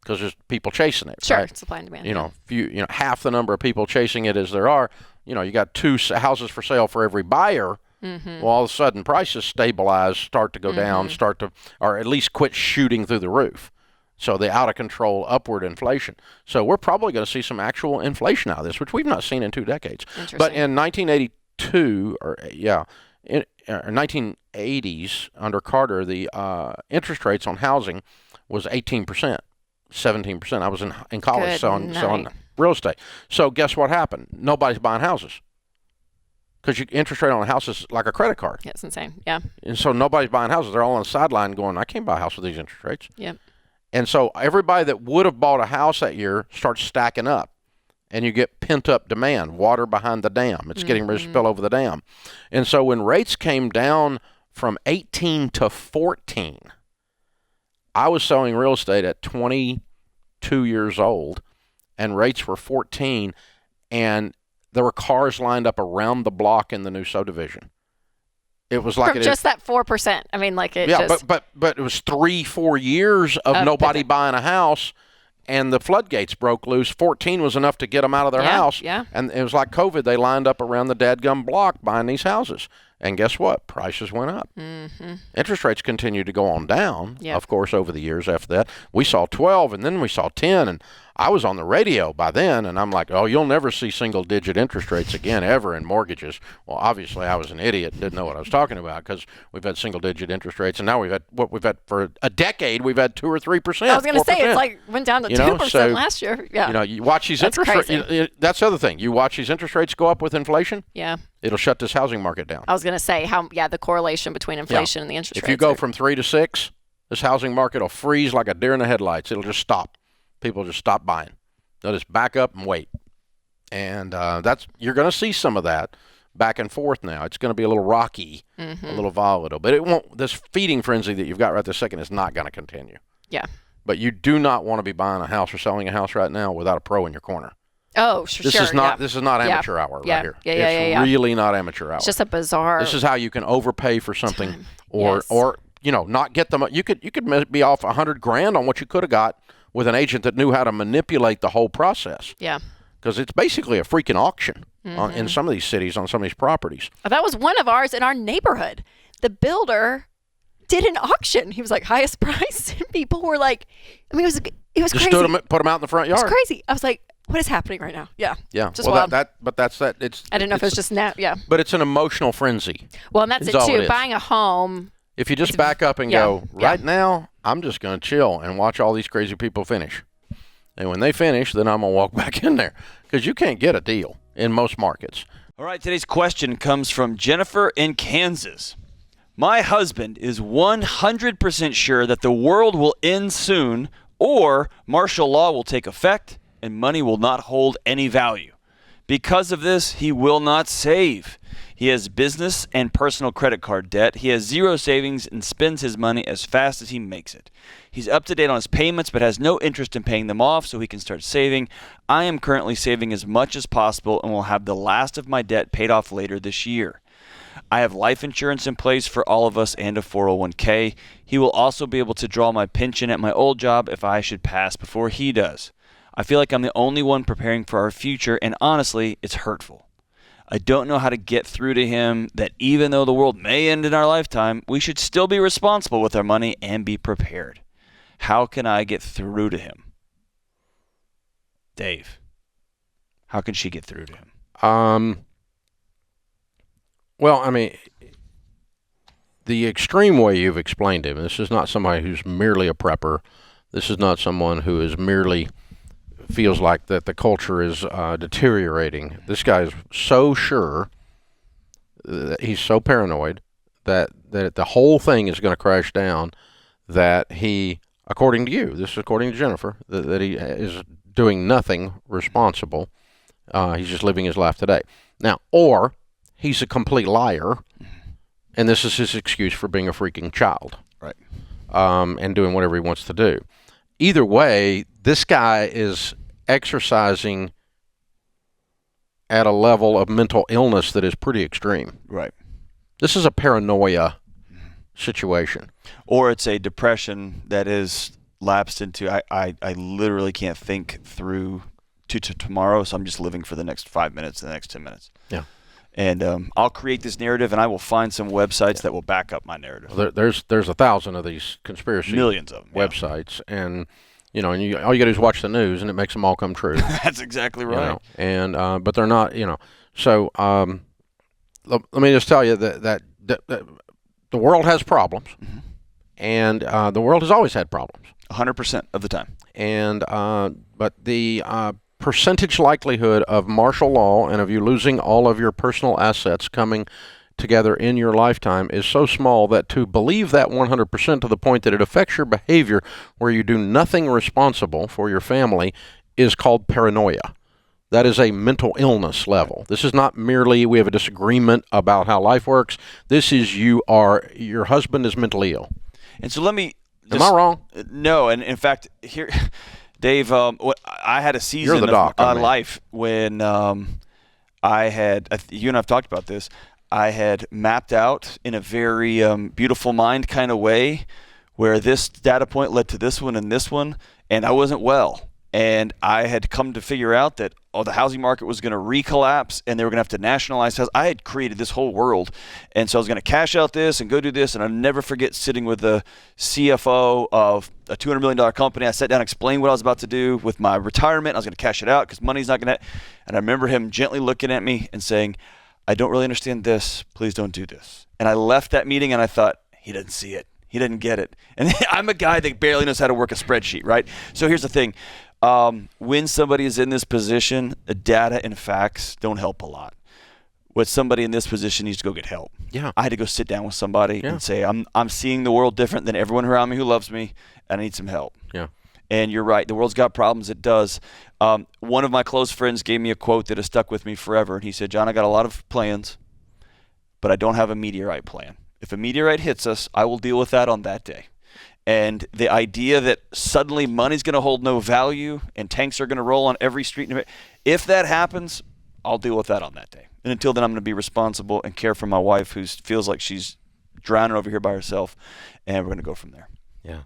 because there's people chasing it. Sure, right? supply and demand. If half the number of people chasing it as there are, you got 2 houses for sale for every buyer. Mm-hmm. Well, all of a sudden prices stabilize, start to go down, or at least quit shooting through the roof. So the out of control upward inflation. So we're probably going to see some actual inflation out of this, which we've not seen in 2 decades. But in 1982, or 1980s under Carter, the interest rates on housing was 18%, 17%. I was in college selling real estate. So guess what happened? Nobody's buying houses because interest rate on a house is like a credit card. Yeah, it's insane. Yeah. And so nobody's buying houses. They're all on the sideline going, I can't buy a house with these interest rates. Yep. And so everybody that would have bought a house that year starts stacking up. And you get pent-up demand, water behind the dam. It's getting ready to spill over the dam. And so when rates came down from 18 to 14, I was selling real estate at 22 years old, and rates were 14, and there were cars lined up around the block in the new subdivision. It was like From just that 4%. I mean, like it yeah, just... but it was 3-4 years of nobody buying a house. And the floodgates broke loose. 14 was enough to get them out of their house. Yeah. And it was like COVID. They lined up around the dadgum block buying these houses. And guess what? Prices went up. Mm-hmm. Interest rates continued to go on down, Yep. of course, over the years after that. We saw 12, and then we saw 10. And I was on the radio by then, and I'm like, oh, you'll never see single-digit interest rates again ever in mortgages. Well, obviously, I was an idiot and didn't know what I was talking about because we've had single-digit interest rates, and now we've had for a decade, we've had 2 or 3%. I was going to 4%. say, it's like went down to 2% last year. Yeah. You know, you watch these That's interest crazy. rates. That's the other thing. You watch these interest rates go up with inflation. Yeah. It'll shut this housing market down. I was going to say the correlation between inflation and the interest rates. If you go from 3 to 6, this housing market will freeze like a deer in the headlights. It'll just stop. People just stop buying. They'll just back up and wait. And you're going to see some of that back and forth now. It's going to be a little rocky, a little volatile. But it won't. This feeding frenzy that you've got right this second is not going to continue. Yeah. But you do not want to be buying a house or selling a house right now without a pro in your corner. Oh, sure. This is not amateur hour right here. It's really not amateur hour. It's just a bizarre. This is how you can overpay for something or not get them. You could be off $100,000 on what you could have got with an agent that knew how to manipulate the whole process. Yeah. Because it's basically a freaking auction in some of these cities on some of these properties. That was one of ours in our neighborhood. The builder did an auction. He was like highest price, and people were like, I mean, it was Just crazy. put them out in the front yard. It's crazy. I was like, what is happening right now? Yeah. Yeah. Just well, wild. that's that. It's. I didn't know if it was just now. Yeah. But it's an emotional frenzy. Well, and that's Is it all it too. is. Buying a home. If you just back up and go, right now, I'm just going to chill and watch all these crazy people finish. And when they finish, then I'm going to walk back in there because you can't get a deal in most markets. All right, today's question comes from Jennifer in Kansas. My husband is 100% sure that the world will end soon or martial law will take effect and money will not hold any value. Because of this, he will not save. He has business and personal credit card debt. He has zero savings and spends his money as fast as he makes it. He's up to date on his payments but has no interest in paying them off so he can start saving. I am currently saving as much as possible and will have the last of my debt paid off later this year. I have life insurance in place for all of us and a 401k. He will also be able to draw my pension at my old job if I should pass before he does. I feel like I'm the only one preparing for our future, and honestly, it's hurtful. I don't know how to get through to him that even though the world may end in our lifetime, we should still be responsible with our money and be prepared. How can I get through to him? Dave, how can she get through to him? Well, I mean, the extreme way you've explained him, this is not somebody who's merely a prepper. This is not someone who is merely feels like that the culture is deteriorating. This guy is so sure, he's so paranoid that the whole thing is going to crash down, that he, according to you, this is according to Jennifer, that he is doing nothing responsible. He's just living his life today. Now, or he's a complete liar, and this is his excuse for being a freaking child. Right. And doing whatever he wants to do. Either way, this guy is exercising at a level of mental illness that is pretty extreme. Right. This is a paranoia situation. Or it's a depression that is lapsed into, I literally can't think through to tomorrow, so I'm just living for the next 5 minutes, the next 10 minutes. Yeah. And I'll create this narrative, and I will find some websites that will back up my narrative. Well, there's 1,000 of these conspiracy Millions of them, websites, and all you got to do is watch the news, and it makes them all come true. That's exactly right. And but they're not, So let me just tell you that the world has problems, and the world has always had problems. 100% of the time. And but the percentage likelihood of martial law and of you losing all of your personal assets coming together in your lifetime is so small that to believe that 100% to the point that it affects your behavior where you do nothing responsible for your family is called paranoia. That is a mental illness level. This is not merely we have a disagreement about how life works. This is your husband is mentally ill. And so let me. Am I wrong? No, and in fact, here, Dave, I had a season of life when I had. You and I've talked about this. I had mapped out in a very beautiful mind kind of way where this data point led to this one and this one, and I wasn't well. And I had come to figure out that the housing market was going to recollapse and they were going to have to nationalize housing. I had created this whole world. And so I was going to cash out this and go do this. And I'll never forget sitting with the CFO of a $200 million company. I sat down and explained what I was about to do with my retirement. I was going to cash it out because money's not going to. And I remember him gently looking at me and saying, I don't really understand this. Please don't do this. And I left that meeting and I thought, he doesn't see it. He didn't get it. And I'm a guy that barely knows how to work a spreadsheet, right? So here's the thing. When somebody is in this position, data and facts don't help a lot. What somebody in this position needs to go get help. Yeah. I had to go sit down with somebody and say, I'm seeing the world different than everyone around me who loves me, and I need some help. Yeah. And you're right. The world's got problems. It does. One of my close friends gave me a quote that has stuck with me forever. And he said, John, I got a lot of plans, but I don't have a meteorite plan. If a meteorite hits us, I will deal with that on that day. And the idea that suddenly money's going to hold no value and tanks are going to roll on every street, if that happens, I'll deal with that on that day. And until then, I'm going to be responsible and care for my wife who feels like she's drowning over here by herself, and we're going to go from there. Yeah.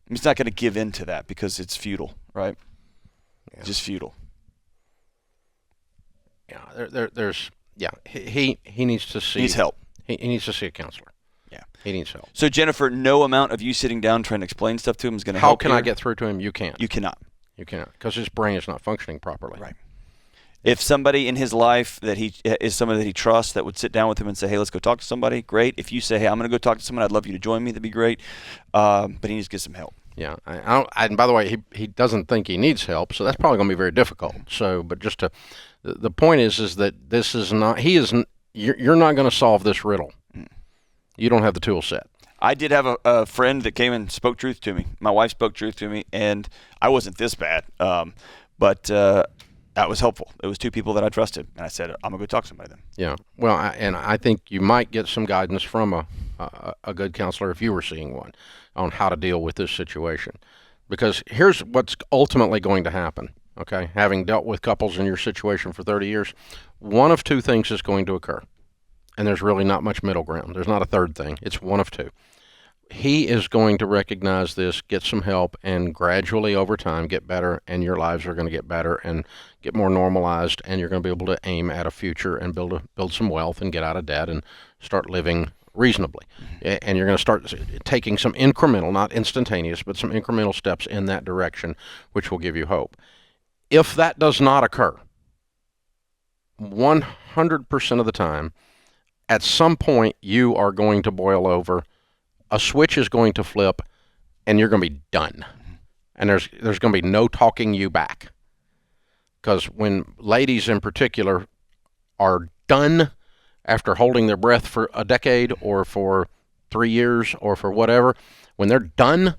He's not going to give in to that because it's futile, right? Yeah. It's just futile. Yeah, he needs to see. He needs help. He needs to see a counselor. Yeah. He needs help. So, Jennifer, no amount of you sitting down trying to explain stuff to him is going to help. How can I get through to him? You can't. You cannot. You cannot, because his brain is not functioning properly. Right. If somebody in his life that he is somebody that he trusts that would sit down with him and say, hey, let's go talk to somebody, great. If you say, hey, I'm going to go talk to someone, I'd love you to join me, that'd be great. But he needs to get some help. Yeah. And by the way, he doesn't think he needs help, so that's probably going to be very difficult. So, but the point is that this is not, you're not going to solve this riddle. You don't have the tool set. I did have a friend that came and spoke truth to me. My wife spoke truth to me, and I wasn't this bad, but that was helpful. It was two people that I trusted, and I said, I'm going to go talk to somebody then. Yeah. Well, I think you might get some guidance from a good counselor if you were seeing one on how to deal with this situation. Because here's what's ultimately going to happen, okay? Having dealt with couples in your situation for 30 years, one of two things is going to occur. And there's really not much middle ground. There's not a third thing. It's one of two. He is going to recognize this, get some help, and gradually over time get better, and your lives are going to get better and get more normalized, and you're going to be able to aim at a future and build some wealth and get out of debt and start living reasonably. And you're going to start taking some incremental, not instantaneous, but some incremental steps in that direction, which will give you hope. If that does not occur, 100% of the time, at some point you are going to boil over, a switch is going to flip, and you're going to be done. And there's going to be no talking you back. Because when ladies in particular are done after holding their breath for a decade or for 3 years or for whatever, when they're done,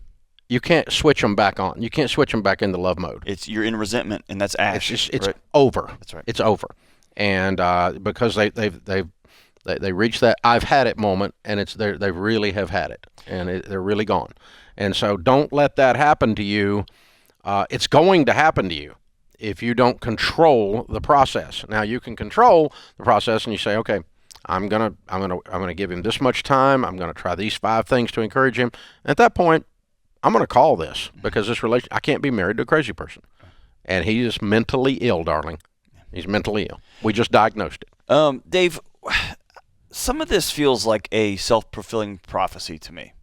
you can't switch them back on. You can't switch them back into love mode. You're in resentment, and that's ash. It's right? over. That's right. It's over. And because they reach that I've had it moment, and they really have had it, and they're really gone. And so don't let that happen to you. It's going to happen to you if you don't control the process. Now you can control the process, and you say, okay, I'm gonna give him this much time. I'm gonna try these 5 things to encourage him. At that point, I'm gonna call this because this I can't be married to a crazy person, and he is mentally ill, darling. He's mentally ill. We just diagnosed it. Dave, some of this feels like a self-fulfilling prophecy to me.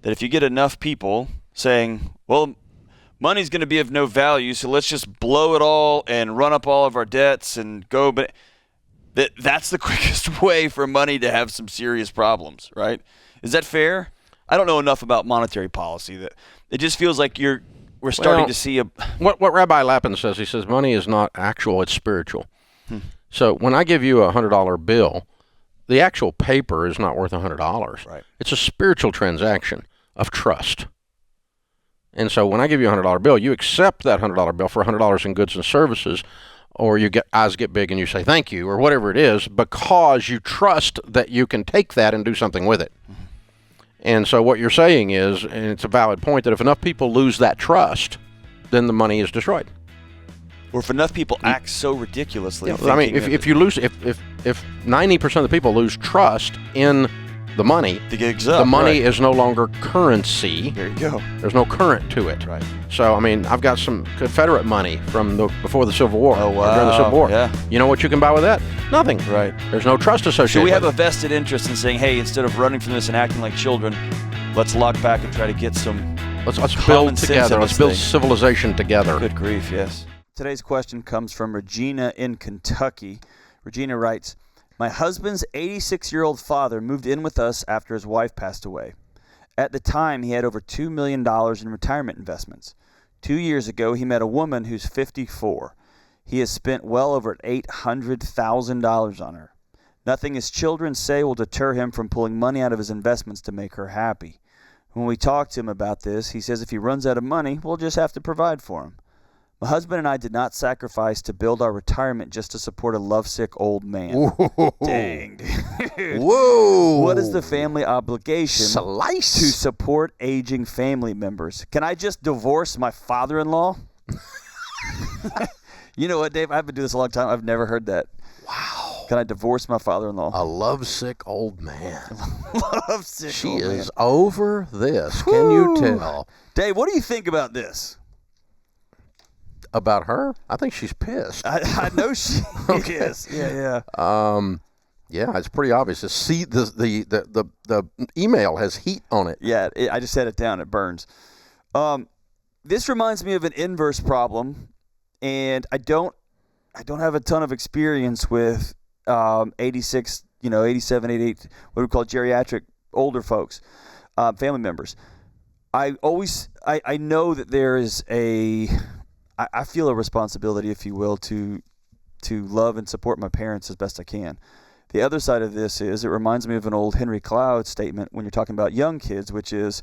That if you get enough people saying, well, money's going to be of no value, so let's just blow it all and run up all of our debts and go. But that's the quickest way for money to have some serious problems, right? Is that fair? I don't know enough about monetary policy. That it just feels like you're we're starting Well, to see a. What Rabbi Lappin says, he says money is not actual, it's spiritual. So when I give you a $100 bill, the actual paper is not worth $100. Right. It's a spiritual transaction of trust. And so when I give you a $100 bill, you accept that $100 bill for $100 in goods and services, or you get eyes get big and you say thank you, or whatever it is, because you trust that you can take that and do something with it. And so what you're saying is, and it's a valid point, that if enough people lose that trust, then the money is destroyed. Or if enough people act so ridiculously. I mean, if you lose, if 90% of the people lose trust in the money, the money is no longer currency. There you go. There's no current to it. Right. So I mean, I've got some Confederate money from before the Civil War. Oh, wow. During the Civil War. Yeah. You know what you can buy with that? Nothing. Right. There's no trust associated. So we have with a vested interest in saying, hey, instead of running from this and acting like children, let's lock back and try to get some. Let's common build sense together. in Let's this build thing. civilization together. Good grief, yes. Today's question comes from Regina in Kentucky. Regina writes, my husband's 86-year-old father moved in with us after his wife passed away. At the time, he had over $2 million in retirement investments. 2 years ago, he met a woman who's 54. He has spent well over $800,000 on her. Nothing his children say will deter him from pulling money out of his investments to make her happy. When we talk to him about this, he says if he runs out of money, we'll just have to provide for him. My husband and I did not sacrifice to build our retirement just to support a lovesick old man. Whoa. Dang, dude. Whoa. What is the family obligation Slice. to support aging family members? Can I just divorce my father-in-law? You know what, Dave? I've been doing this a long time. I've never heard that. Wow. Can I divorce my father-in-law? A lovesick old man. Lovesick She old is man. over this. Can you tell? Dave, what do you think about this? About her? I think she's pissed. I know she is. Yeah. Yeah, it's pretty obvious. The email has heat on it. Yeah, I just set it down. It burns. This reminds me of an inverse problem, and I don't have a ton of experience with 86, 87, 88, what we call geriatric older folks, family members. I know that there is I feel a responsibility, if you will, to love and support my parents as best I can. The other side of this is it reminds me of an old Henry Cloud statement when you're talking about young kids, which is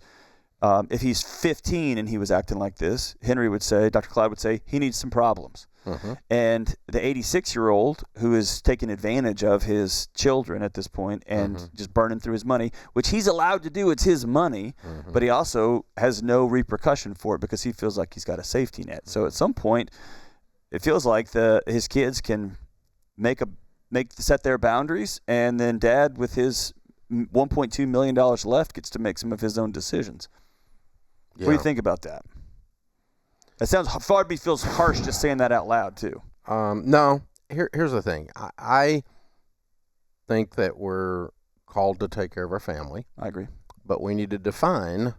if he's 15 and he was acting like this, Dr. Cloud would say, he needs some problems. Mm-hmm. And the 86-year-old who is taking advantage of his children at this point and just burning through his money, which he's allowed to do, it's his money, but he also has no repercussion for it because he feels like he's got a safety net. So at some point, it feels like his kids can set their boundaries, and then Dad, with his $1.2 million left, gets to make some of his own decisions. Yeah. What do you think about that? It sounds Farby feels harsh just saying that out loud too. No. Here's the thing. I think that we're called to take care of our family. I agree. But we need to define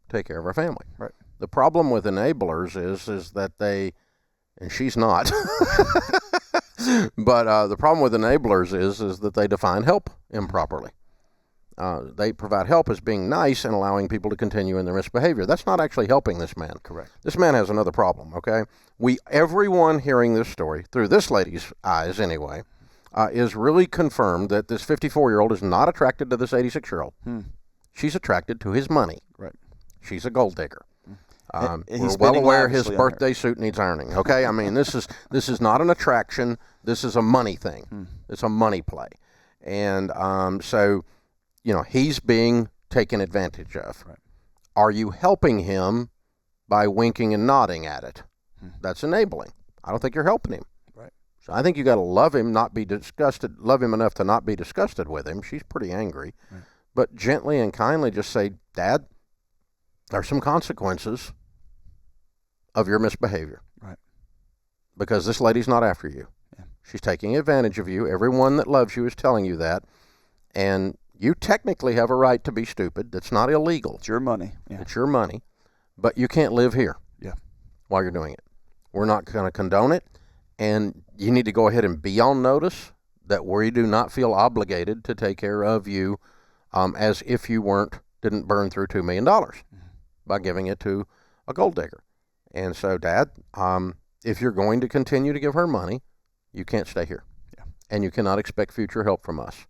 take care of our family. Right. The problem with enablers is that they, and she's not, but the problem with enablers is that they define help improperly. They provide help as being nice and allowing people to continue in their misbehavior. That's not actually helping this man. Correct. This man has another problem, okay? Everyone hearing this story, through this lady's eyes anyway, is really confirmed that this 54-year-old is not attracted to this 86-year-old. She's attracted to his money. Right. She's a gold digger. He's we're well aware his lavishly on birthday suit needs ironing, okay? I mean, this is not an attraction. This is a money thing. It's a money play. And so... he's being taken advantage of. Right. Are you helping him by winking and nodding at it? That's enabling. I don't think you're helping him. Right. So I think you got to love him, not be disgusted. Love him enough to not be disgusted with him. She's pretty angry. Right. But gently and kindly just say, Dad, there's some consequences of your misbehavior. Right. Because this lady's not after you. Yeah. She's taking advantage of you. Everyone that loves you is telling you that. And you technically have a right to be stupid. That's not illegal. It's your money. Yeah. It's your money. But you can't live here while you're doing it. We're not going to condone it. And you need to go ahead and be on notice that we do not feel obligated to take care of you as if you didn't burn through $2 million by giving it to a gold digger. And so, Dad, if you're going to continue to give her money, you can't stay here. Yeah. And you cannot expect future help from us.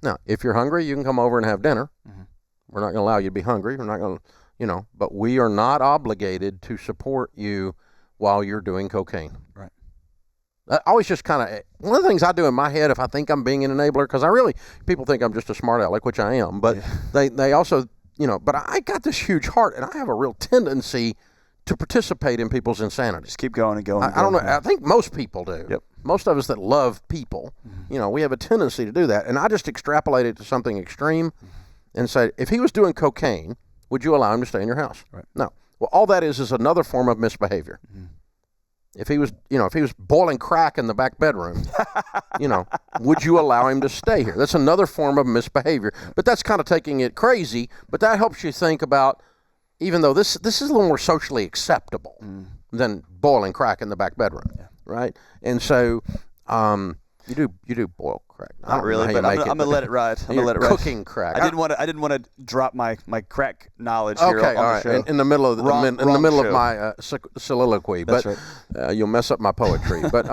Now, if you're hungry, you can come over and have dinner. Mm-hmm. We're not going to allow you to be hungry. We're not going to, but we are not obligated to support you while you're doing cocaine. Right. I always just kind of, one of the things I do in my head if I think I'm being an enabler, because people think I'm just a smart aleck, which I am, but they also, but I got this huge heart, and I have a real tendency to participate in people's insanity. Just keep going and going. I don't know. I think most people do. Yep. Most of us that love people, we have a tendency to do that. And I just extrapolate it to something extreme and say, if he was doing cocaine, would you allow him to stay in your house? Right. No. Well, all that is another form of misbehavior. If he was boiling crack in the back bedroom, would you allow him to stay here? That's another form of misbehavior. But that's kind of taking it crazy. But that helps you think about, even though this is a little more socially acceptable than boiling crack in the back bedroom, right? And so you do boil crack. Not really, but I'm gonna let it ride. I'm gonna let it ride. Cooking crack. I didn't want to drop my crack knowledge here on the show. In the middle of Wrong my soliloquy, That's but right. You'll mess up my poetry. But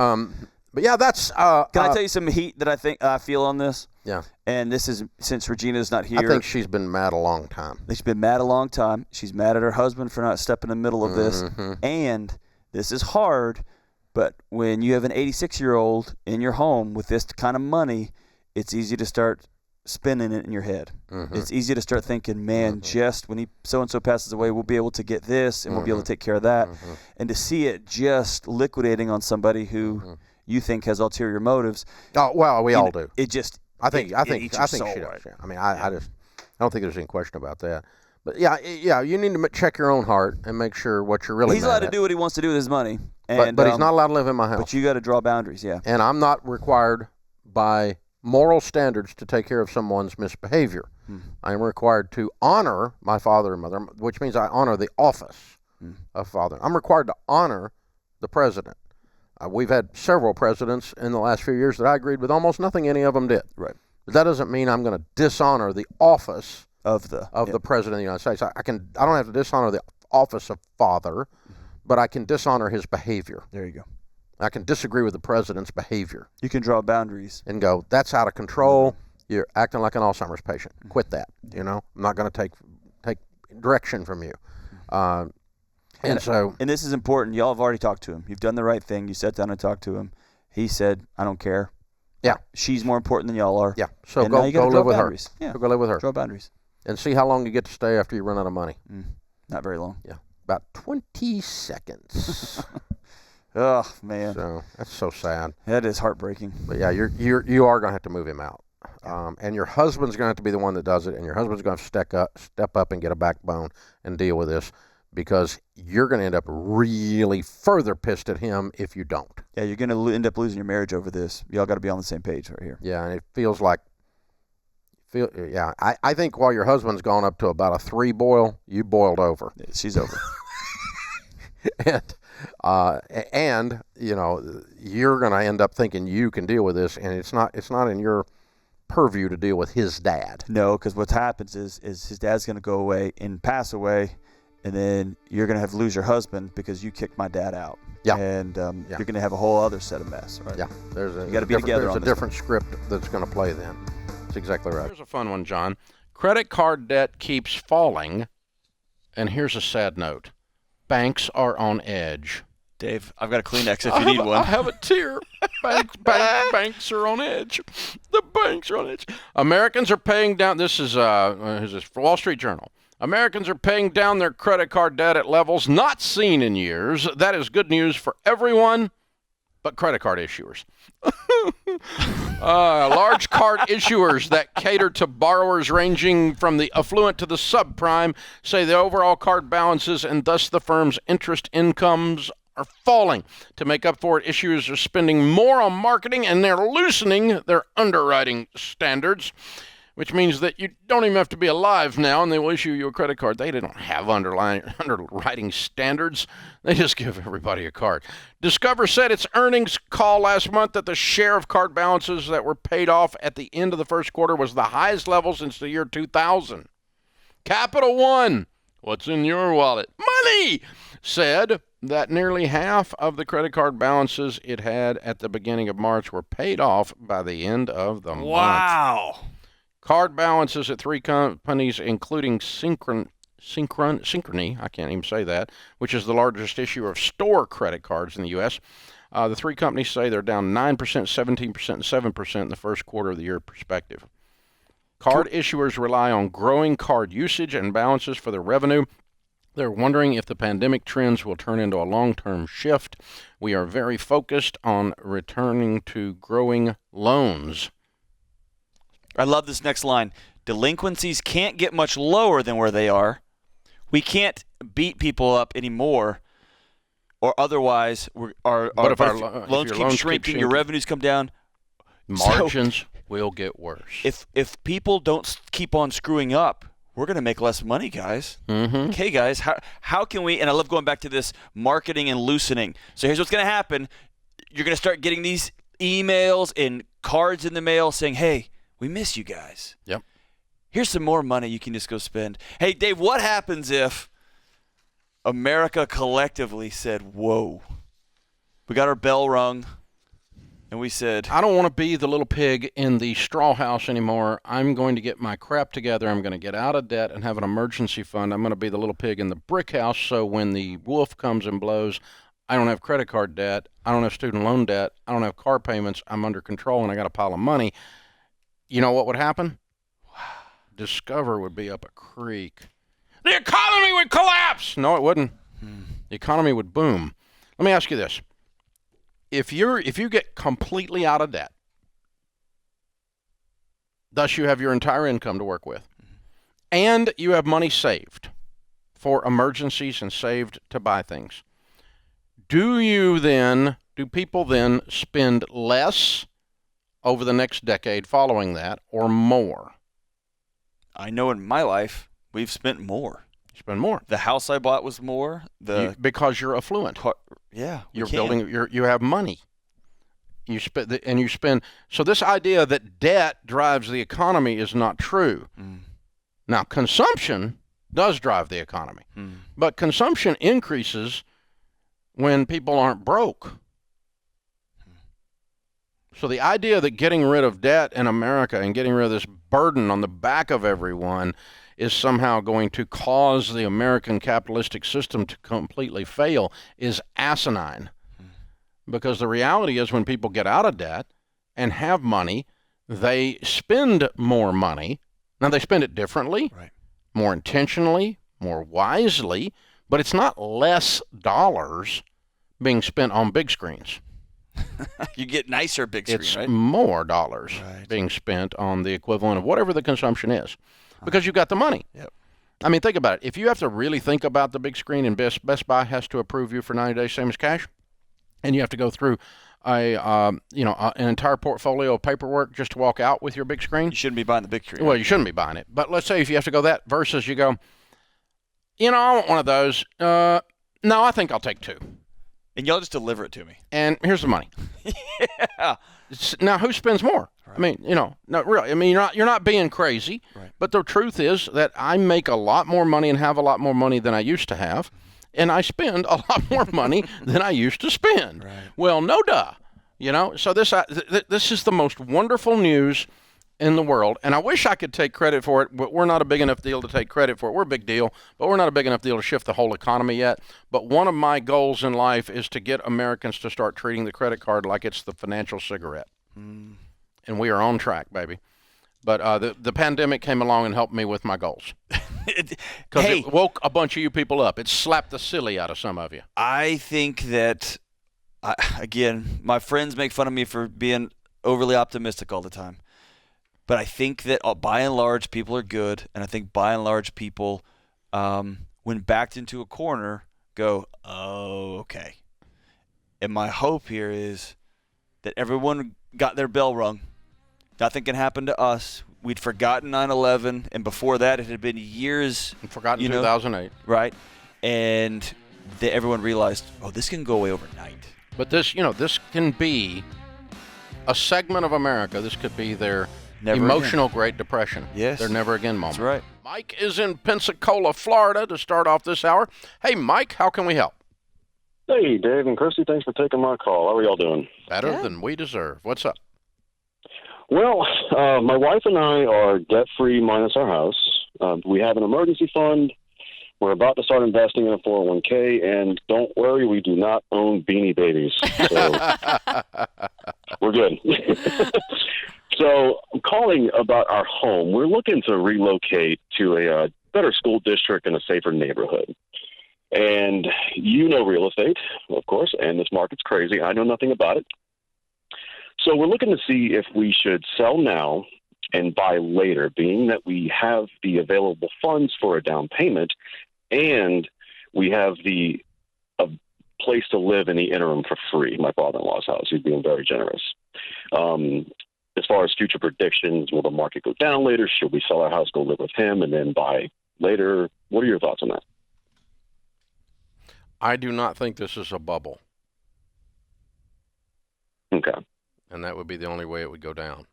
yeah, that's. Can I tell you some heat that I feel on this? Yeah. And this is since Regina's not here. I think she's been mad a long time. She's been mad a long time. She's mad at her husband for not stepping in the middle of this. And this is hard, but when you have an 86-year-old in your home with this kind of money, it's easy to start spinning it in your head. It's easy to start thinking, man, just when so-and-so passes away, we'll be able to get this and we'll be able to take care of that. And to see it just liquidating on somebody who you think has ulterior motives. Oh, well, we all do. It just... I think she does. Right? Yeah. I mean, I don't think there's any question about that. But yeah, you need to check your own heart and make sure what you're really. He's allowed to do what he wants to do with his money, but he's not allowed to live in my house. But you got to draw boundaries, yeah. And I'm not required by moral standards to take care of someone's misbehavior. I am required to honor my father and mother, which means I honor the office of father. I'm required to honor the president. We've had several presidents in the last few years that I agreed with almost nothing any of them did. Right. But that doesn't mean I'm going to dishonor the office of the president of the United States. I don't have to dishonor the office of father, but I can dishonor his behavior. There you go. I can disagree with the president's behavior. You can draw boundaries and go, that's out of control. You're acting like an Alzheimer's patient. Quit that. I'm not going to take direction from you. And this is important. Y'all have already talked to him. You've done the right thing. You sat down and talked to him. He said, I don't care. Yeah. She's more important than y'all are. Yeah. So go live with her. Yeah. So go live with her. Draw boundaries. And see how long you get to stay after you run out of money. Not very long. Yeah. About 20 seconds. Oh, man. So that's so sad. That is heartbreaking. But yeah, you are going to have to move him out. And your husband's going to have to be the one that does it. And your husband's going to have to step up and get a backbone and deal with this. Because you're going to end up really further pissed at him if you don't. Yeah, you're going to end up losing your marriage over this. Y'all got to be on the same page right here. Yeah, and it feels like, I think while your husband's gone up to about a 3 boil, you boiled over. Yeah, she's over. and you're going to end up thinking you can deal with this, and it's not in your purview to deal with his dad. No, because what happens is his dad's going to go away and pass away. And then you're going to have to lose your husband because you kicked my dad out. Yeah. And you're going to have a whole other set of mess, right? Yeah. You got to be together on this. There's a different script that's going to play then. That's exactly right. Here's a fun one, John. Credit card debt keeps falling. And here's a sad note. Banks are on edge. Dave, I've got a Kleenex if you need one. I have a tear. Banks are on edge. The banks are on edge. Americans are paying down. This is Wall Street Journal. Americans are paying down their credit card debt at levels not seen in years. That is good news for everyone but credit card issuers. Large card issuers that cater to borrowers ranging from the affluent to the subprime say the overall card balances and thus the firm's interest incomes are falling. To make up for it, issuers are spending more on marketing and they're loosening their underwriting standards, which means that you don't even have to be alive now and they will issue you a credit card. They don't have underwriting standards. They just give everybody a card. Discover said its earnings call last month that the share of card balances that were paid off at the end of the first quarter was the highest level since the year 2000. Capital One, what's in your wallet? Money! said that nearly half of the credit card balances it had at the beginning of March were paid off by the end of the month. Wow. Card balances at 3 companies, including Synchrony, I can't even say that, which is the largest issuer of store credit cards in the U.S. The 3 companies say they're down 9%, 17%, and 7% in the first quarter of the year perspective. Card issuers rely on growing card usage and balances for their revenue. They're wondering if the pandemic trends will turn into a long-term shift. We are very focused on returning to growing loans. I love this next line. Delinquencies can't get much lower than where they are. We can't beat people up anymore, or otherwise our loans keep shrinking, your revenues come down. Margins will get worse. If people don't keep on screwing up, we're going to make less money, guys. Mm-hmm. Okay, guys, how can we, and I love going back to this marketing and loosening. So here's what's going to happen. You're going to start getting these emails and cards in the mail saying, hey, we miss you guys. Yep. Here's some more money you can just go spend. Hey, Dave, what happens if America collectively said, whoa, we got our bell rung, and we said, I don't want to be the little pig in the straw house anymore. I'm going to get my crap together. I'm going to get out of debt and have an emergency fund. I'm going to be the little pig in the brick house, so when the wolf comes and blows, I don't have credit card debt. I don't have student loan debt. I don't have car payments. I'm under control, and I got a pile of money. You know what would happen? Discover would be up a creek. The economy would collapse. No, it wouldn't. The economy would boom. Let me ask you this. If you get completely out of debt, thus you have your entire income to work with, and you have money saved for emergencies and saved to buy things, do people then spend less over the next decade following that, or more? I know in my life, we've spent more. Spend more. The house I bought was more. Because you're affluent. You have money. You spend. So this idea that debt drives the economy is not true. Now, consumption does drive the economy, but consumption increases when people aren't broke. So the idea that getting rid of debt in America and getting rid of this burden on the back of everyone is somehow going to cause the American capitalistic system to completely fail is asinine. Because the reality is when people get out of debt and have money, they spend more money. Now, they spend it differently, right, more intentionally, more wisely, but it's not less dollars being spent on big screens. You get nicer big screen, it's right? more dollars being spent on the equivalent of whatever the consumption is because you've got the money. Yep. I mean, think about it. If you have to really think about the big screen and Best Buy has to approve you for 90 days, same as cash, and you have to go through an entire portfolio of paperwork just to walk out with your big screen. You shouldn't be buying the big screen. Well, you shouldn't be buying it. But let's say if you have to go that versus you go, I want one of those. No, I think I'll take 2. And y'all just deliver it to me. And here's the money. Yeah. Now, who spends more? Right. I mean, not really. I mean, you're not being crazy. Right. But the truth is that I make a lot more money and have a lot more money than I used to have, and I spend a lot more money than I used to spend. Right. Well, no duh. So this is the most wonderful news in the world, and I wish I could take credit for it, but we're not a big enough deal to take credit for it. We're a big deal, but we're not a big enough deal to shift the whole economy yet. But one of my goals in life is to get Americans to start treating the credit card like it's the financial cigarette. And we are on track, baby. But the pandemic came along and helped me with my goals. Because it woke a bunch of you people up. It slapped the silly out of some of you. I think that, again, my friends make fun of me for being overly optimistic all the time. But I think that by and large, people are good. And I think by and large, people, when backed into a corner, go, oh, okay. And my hope here is that everyone got their bell rung. Nothing can happen to us. We'd forgotten 9/11. And before that, it had been years. Forgotten 2008. Right. And everyone realized, oh, this can go away overnight. But this can be a segment of America. This could be their Never Emotional Great Depression. Yes. They're never again moment. That's right. Mike is in Pensacola, Florida to start off this hour. Hey, Mike, how can we help? Hey, Dave and Christy, thanks for taking my call. How are y'all doing? Better than we deserve. What's up? Well, my wife and I are debt-free minus our house. We have an emergency fund. We're about to start investing in a 401k, and don't worry, we do not own Beanie Babies. So we're good. So I'm calling about our home. We're looking to relocate to a better school district and a safer neighborhood. And you know real estate, of course, and this market's crazy. I know nothing about it. So we're looking to see if we should sell now and buy later, being that we have the available funds for a down payment and we have a place to live in the interim for free, my father-in-law's house. He's being very generous. As far as future predictions, will the market go down later? Should we sell our house, go live with him, and then buy later? What are your thoughts on that? I do not think this is a bubble. Okay. And that would be the only way it would go down.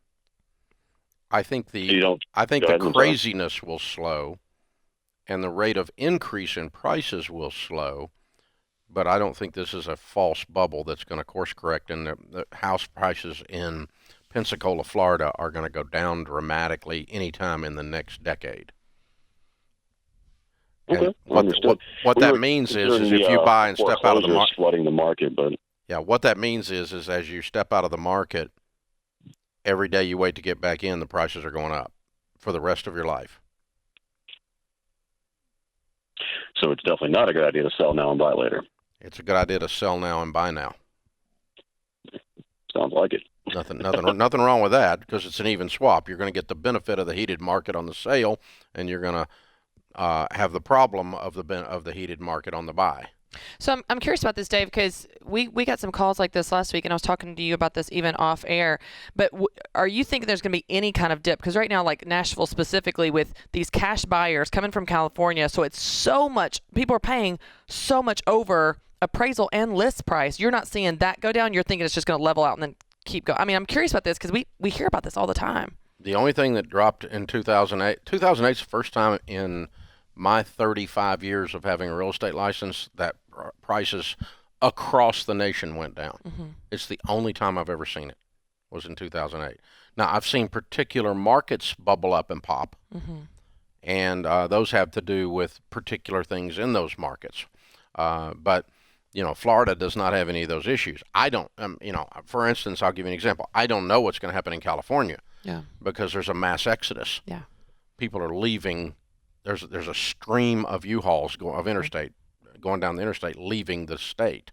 I think So you don't I think go the ahead, I'm sorry. craziness will slow and the rate of increase in prices will slow, but I don't think this is a false bubble that's going to course correct, and the house prices in Pensacola, Florida are going to go down dramatically anytime in the next decade. Okay, And what understood. what We that were means is considering if you buy and step out of the foreclosures market. flooding the market, but Yeah, what that means is as you step out of the market, every day you wait to get back in, the prices are going up for the rest of your life. so it's definitely not a good idea to sell now and buy later. It's a good idea to sell now and buy now. Sounds like it. Nothing wrong with that because it's an even swap. You're going to get the benefit of the heated market on the sale, and you're going to have the problem of the heated market on the buy. So I'm curious about this, Dave, because we got some calls like this last week, and I was talking to you about this even off air. But are you thinking there's going to be any kind of dip? Because right now, like Nashville specifically, with these cash buyers coming from California, so it's so much, people are paying so much over appraisal and list price. You're not seeing that go down. You're thinking it's just going to level out and then keep going. I mean, I'm curious about this because we hear about this all the time. The only thing that dropped in 2008, 2008 is the first time in my 35 years of having a real estate license that prices across the nation went down. Mm-hmm. It's the only time I've ever seen it was in 2008. Now, I've seen particular markets bubble up and pop, Mm-hmm. and those have to do with particular things in those markets. But, you know, Florida does not have any of those issues. I don't, for instance, I'll give you an example. I don't know what's going to happen in California Yeah. because there's a mass exodus. Yeah. People are leaving. There's a stream of U-Hauls going down the interstate, leaving the state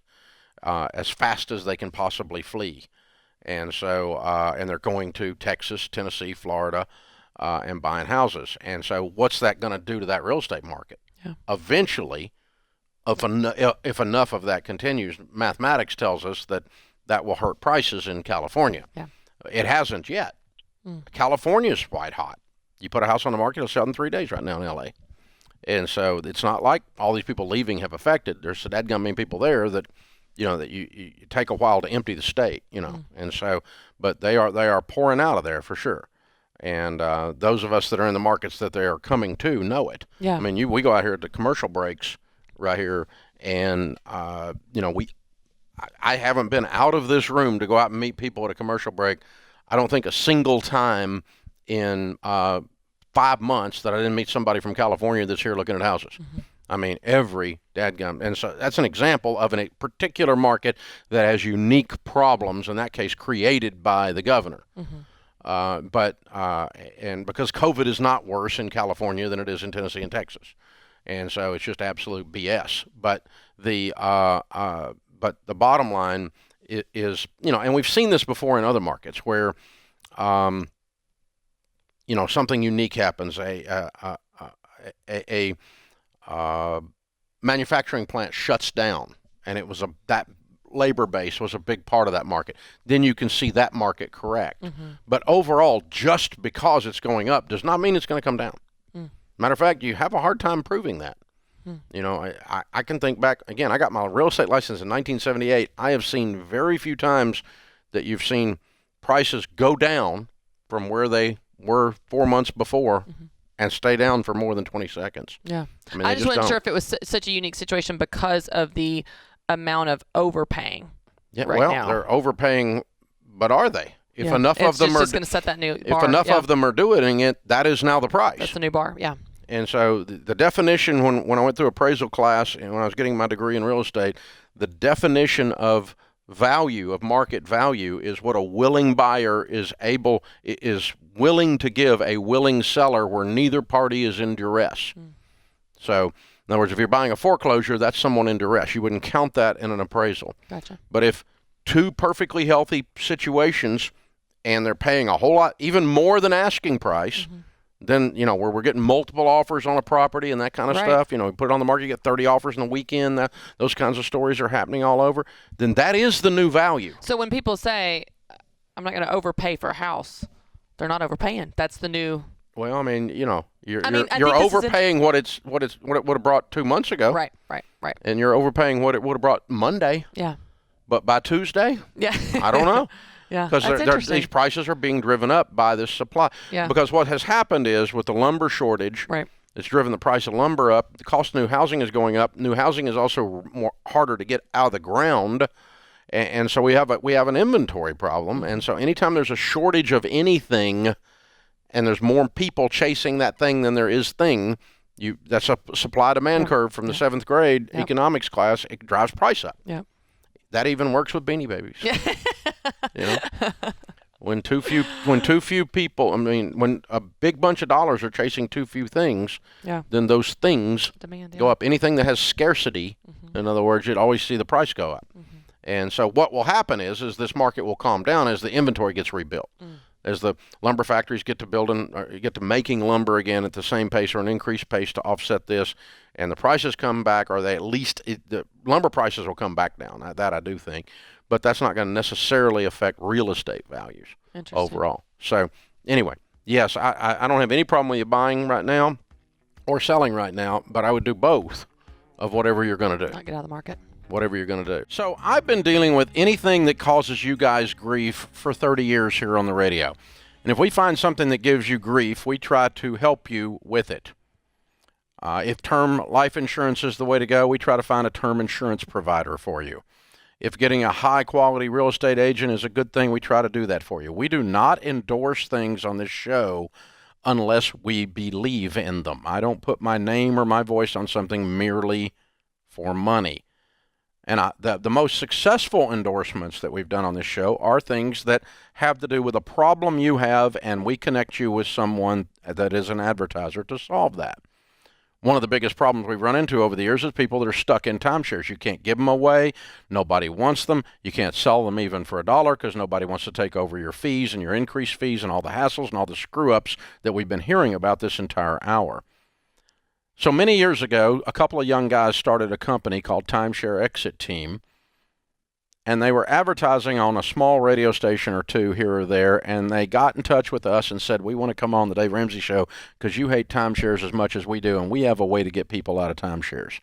as fast as they can possibly flee, and so and they're going to Texas, Tennessee, Florida, and buying houses. And so, what's that going to do to that real estate market? Yeah. Eventually, if enough of that continues, mathematics tells us that will hurt prices in California. Yeah. It hasn't yet. California is white hot. You put a house on the market, it'll sell in 3 days right now in L.A. And so it's not like all these people leaving have affected. There's so dadgum many people there that, that you take a while to empty the state, And so, but they are pouring out of there for sure. And those of us that are in the markets that they are coming to know it. Yeah. I mean, we go out here at the commercial breaks right here, and I haven't been out of this room to go out and meet people at a commercial break. I don't think a single time in 5 months that I didn't meet somebody from California that's here looking at houses. Mm-hmm. I mean, every dadgum. And so that's an example of a particular market that has unique problems, in that case created by the governor. Mm-hmm. And because COVID is not worse in California than it is in Tennessee and Texas. And so it's just absolute BS. But the bottom line is, and we've seen this before in other markets where, something unique happens. A manufacturing plant shuts down, and it was that labor base was a big part of that market. Then you can see that market correct. Mm-hmm. But overall, just because it's going up does not mean it's going to come down. Matter of fact, you have a hard time proving that. I can think back, again, I got my real estate license in 1978. I have seen very few times that you've seen prices go down from where they were 4 months before and stay down for more than 20 seconds. Yeah. I mean, I they just wasn't don't. sure if it was such a unique situation because of the amount of overpaying. Yeah, right well, now. they're overpaying, but are they? If Yeah. enough of them it's are, just going to set that new if bar. enough Yeah. of them are doing it, that is now the price. That's the new bar. Yeah. And so the definition, when I went through appraisal class and when I was getting my degree in real estate, the definition of value, of market value, is what a willing buyer is willing to give a willing seller where neither party is in duress. So, in other words, if you're buying a foreclosure, that's someone in duress. You wouldn't count that in an appraisal. Gotcha. But if two perfectly healthy situations and they're paying a whole lot, even more than asking price, then, where we're getting multiple offers on a property and that kind of Right. stuff, we put it on the market, you get 30 offers in a weekend, those kinds of stories are happening all over, then that is the new value. So when people say, I'm not going to overpay for a house, they're not overpaying. That's the new. Well, I mean, you're I think this is overpaying what it would have brought 2 months ago. Right. And you're overpaying what it would have brought Monday. Yeah. But by Tuesday, Yeah. I don't know. Yeah. Because That's interesting. these prices are being driven up by this supply. Yeah. Because what has happened is with the lumber shortage, Right. it's driven the price of lumber up. The cost of new housing is going up. New housing is also harder to get out of the ground. And so we have an inventory problem. And so anytime there's a shortage of anything and there's more people chasing that thing than there is thing, that's a supply-demand curve from the 7th grade economics class. It drives price up. Yeah. That even works with Beanie Babies. Yeah. When too few people, when a big bunch of dollars are chasing too few things, then those things Demand, go up. Anything that has scarcity, in other words, you'd always see the price go up. And so what will happen is this market will calm down as the inventory gets rebuilt. As the lumber factories get to making lumber again at the same pace or an increased pace to offset this, and the prices come back, or the lumber prices will come back down. That I do think, but that's not going to necessarily affect real estate values overall. So anyway, yes, I don't have any problem with you buying right now or selling right now, but I would do both of whatever you're going to do. Not get out of the market. Whatever you're going to do. So I've been dealing with anything that causes you guys grief for 30 years here on the radio. And if we find something that gives you grief, we try to help you with it. If term life insurance is the way to go, we try to find a term insurance provider for you. If getting a high-quality real estate agent is a good thing, we try to do that for you. We do not endorse things on this show unless we believe in them. I don't put my name or my voice on something merely for money. And the most successful endorsements that we've done on this show are things that have to do with a problem you have, and we connect you with someone that is an advertiser to solve that. One of the biggest problems we've run into over the years is people that are stuck in timeshares. You can't give them away. Nobody wants them. You can't sell them even for $1 because nobody wants to take over your fees and your increased fees and all the hassles and all the screw-ups that we've been hearing about this entire hour. So many years ago, a couple of young guys started a company called Timeshare Exit Team, and they were advertising on a small radio station or two here or there, and they got in touch with us and said, we want to come on the Dave Ramsey Show because you hate timeshares as much as we do, and we have a way to get people out of timeshares.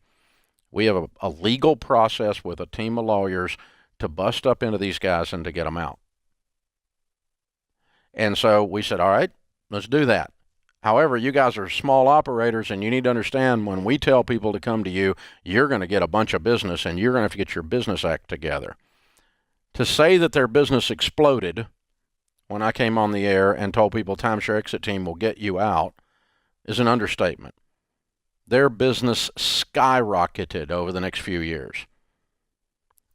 We have a legal process with a team of lawyers to bust up into these guys and to get them out. And so we said, all right, let's do that. However, you guys are small operators, and you need to understand when we tell people to come to you, you're going to get a bunch of business, and you're going to have to get your business act together. To say that their business exploded when I came on the air and told people Timeshare Exit Team will get you out is an understatement. Their business skyrocketed over the next few years,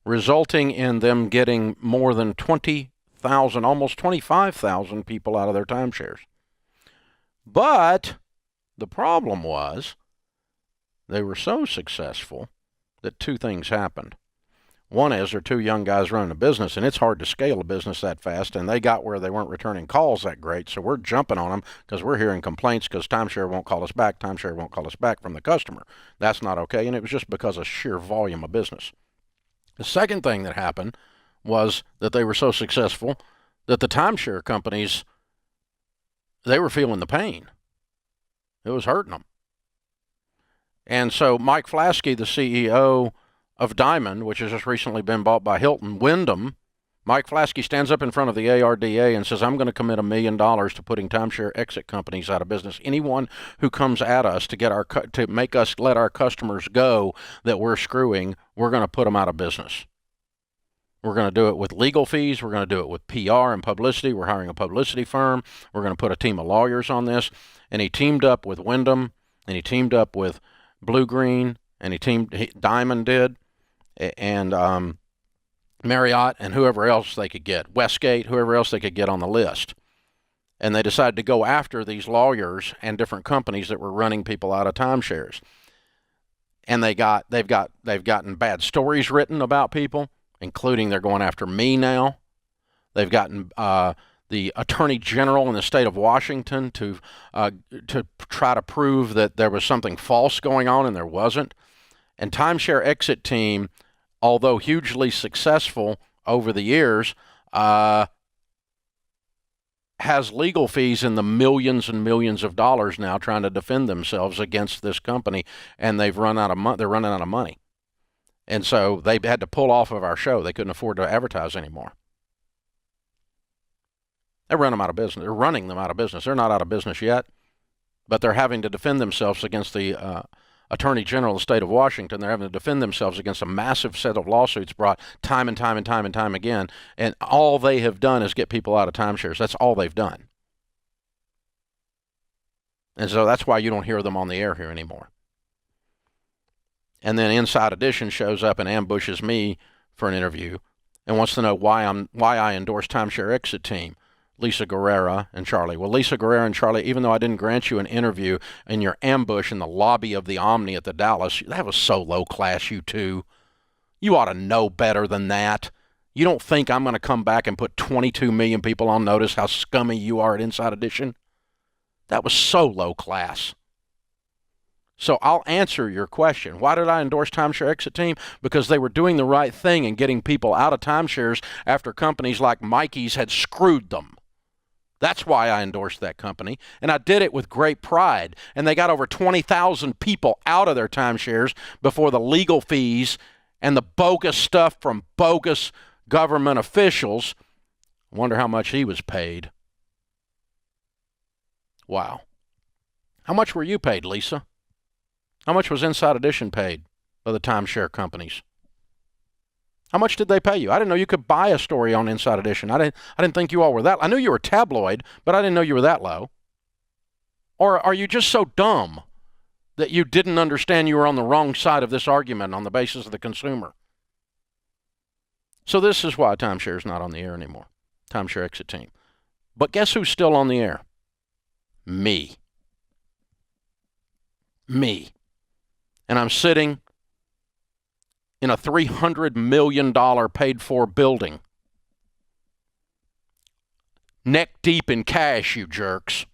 resulting in them getting more than 20,000, almost 25,000 people out of their timeshares. But the problem was they were so successful that two things happened. One is they're two young guys running a business, and it's hard to scale a business that fast, and they got where they weren't returning calls that great, so we're jumping on them because we're hearing complaints because timeshare won't call us back from the customer. That's not okay, and it was just because of sheer volume of business. The second thing that happened was that they were so successful that the timeshare companies, they were feeling the pain. It was hurting them. And so Mike Flasky, the CEO of Diamond, which has just recently been bought by Hilton, Wyndham, Mike Flaskey stands up in front of the ARDA and says, I'm going to commit $1 million to putting timeshare exit companies out of business. Anyone who comes at us to make us let our customers go that we're screwing, we're going to put them out of business. We're going to do it with legal fees. We're going to do it with PR and publicity. We're hiring a publicity firm. We're going to put a team of lawyers on this. And he teamed up with Wyndham, and he teamed up with Blue Green, and Diamond did, and Marriott, and whoever else they could get, Westgate, whoever else they could get on the list. And they decided to go after these lawyers and different companies that were running people out of timeshares. And they've gotten bad stories written about people, including they're going after me now. They've gotten the Attorney General in the state of Washington to try to prove that there was something false going on, and there wasn't. And Timeshare Exit Team, although hugely successful over the years, has legal fees in the millions and millions of dollars now trying to defend themselves against this company, and they're running out of money. And so they had to pull off of our show. They couldn't afford to advertise anymore. They're running them out of business. They're running them out of business. They're not out of business yet, but they're having to defend themselves against the Attorney General of the state of Washington. They're having to defend themselves against a massive set of lawsuits brought time and time and time and time again. And all they have done is get people out of timeshares. That's all they've done. And so that's why you don't hear them on the air here anymore. And then Inside Edition shows up and ambushes me for an interview and wants to know why I endorse Timeshare Exit Team, Lisa Guerrera and Charlie. Well, Lisa Guerrera and Charlie, even though I didn't grant you an interview in your ambush in the lobby of the Omni at the Dallas, that was so low class, you two. You ought to know better than that. You don't think I'm going to come back and put 22 million people on notice how scummy you are at Inside Edition? That was so low class. So I'll answer your question. Why did I endorse Timeshare Exit Team? Because they were doing the right thing and getting people out of timeshares after companies like Mikey's had screwed them. That's why I endorsed that company, and I did it with great pride. And they got over 20,000 people out of their timeshares before the legal fees and the bogus stuff from bogus government officials. I wonder how much he was paid. Wow. How much were you paid, Lisa? How much was Inside Edition paid by the timeshare companies? How much did they pay you? I didn't know you could buy a story on Inside Edition. I didn't think you all were that. I knew you were tabloid, but I didn't know you were that low. Or are you just so dumb that you didn't understand you were on the wrong side of this argument on the basis of the consumer? So this is why Timeshare is not on the air anymore. Timeshare Exit Team. But guess who's still on the air? Me. Me. And I'm sitting in a $300 million paid-for building. Neck deep in cash, you jerks.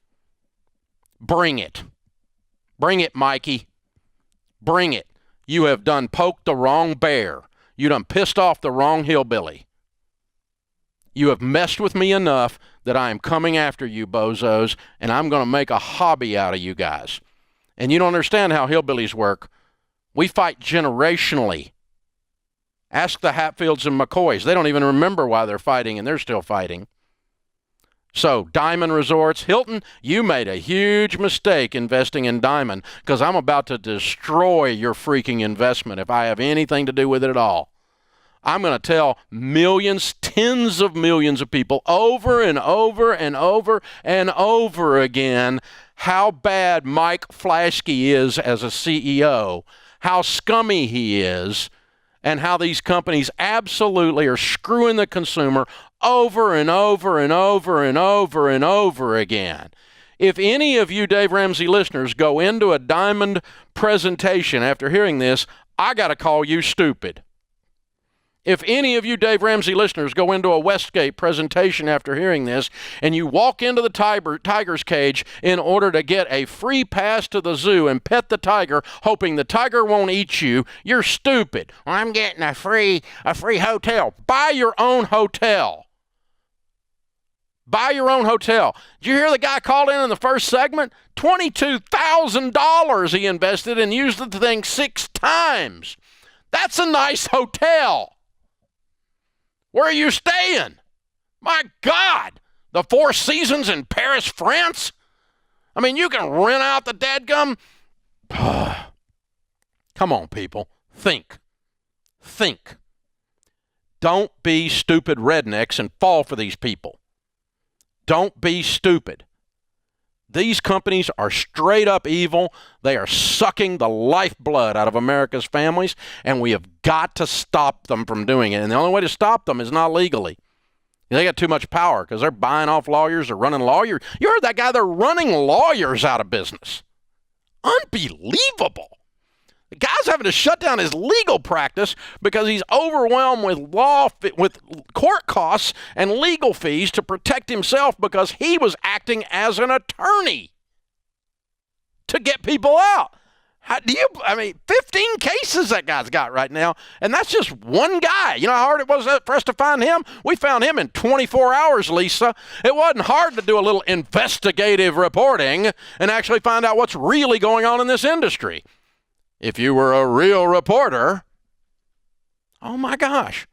Bring it. Bring it, Mikey. Bring it. You have done poked the wrong bear. You done pissed off the wrong hillbilly. You have messed with me enough that I am coming after you, bozos, and I'm going to make a hobby out of you guys. And you don't understand how hillbillies work. We fight generationally. Ask the Hatfields and McCoys. They don't even remember why they're fighting, and they're still fighting. So, Diamond Resorts, Hilton, you made a huge mistake investing in Diamond, because I'm about to destroy your freaking investment if I have anything to do with it at all. I'm going to tell millions, tens of millions of people over and over and over and over again how bad Mike Flaskey is as a CEO, how scummy he is, and how these companies absolutely are screwing the consumer over and over and over and over and over again. If any of you Dave Ramsey listeners go into a Diamond presentation after hearing this, I got to call you stupid. If any of you Dave Ramsey listeners go into a Westgate presentation after hearing this and you walk into the tiger's cage in order to get a free pass to the zoo and pet the tiger, hoping the tiger won't eat you, you're stupid. I'm getting a free hotel. Buy your own hotel. Buy your own hotel. Did you hear the guy called in the first segment? $22,000 he invested and used the thing 6 times. That's a nice hotel. Where are you staying? My God, the Four Seasons in Paris, France? I mean, you can rent out the dadgum. Come on, people. Think. Don't be stupid rednecks and fall for these people. Don't be stupid. These companies are straight up evil. They are sucking the lifeblood out of America's families, and we have got to stop them from doing it. And the only way to stop them is not legally. They got too much power because they're buying off lawyers. They're running lawyers. You heard that guy? They're running lawyers out of business. Unbelievable. The guy's having to shut down his legal practice because he's overwhelmed with court costs and legal fees to protect himself because he was acting as an attorney to get people out. 15 cases that guy's got right now, and that's just one guy. You know how hard it was for us to find him? We found him in 24 hours, Lisa. It wasn't hard to do a little investigative reporting and actually find out what's really going on in this industry. If you were a real reporter, oh my gosh,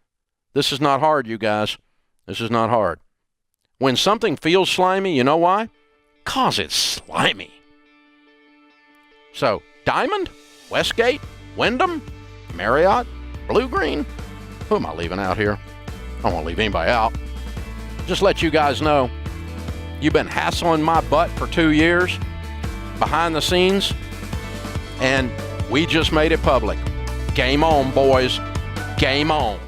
this is not hard, you guys. This is not hard. When something feels slimy, you know why? 'Cause it's slimy. So, Diamond, Westgate, Wyndham, Marriott, Blue Green. Who am I leaving out here? I don't want to leave anybody out. Just let you guys know, you've been hassling my butt for 2 years behind the scenes, and we just made it public. Game on, boys. Game on.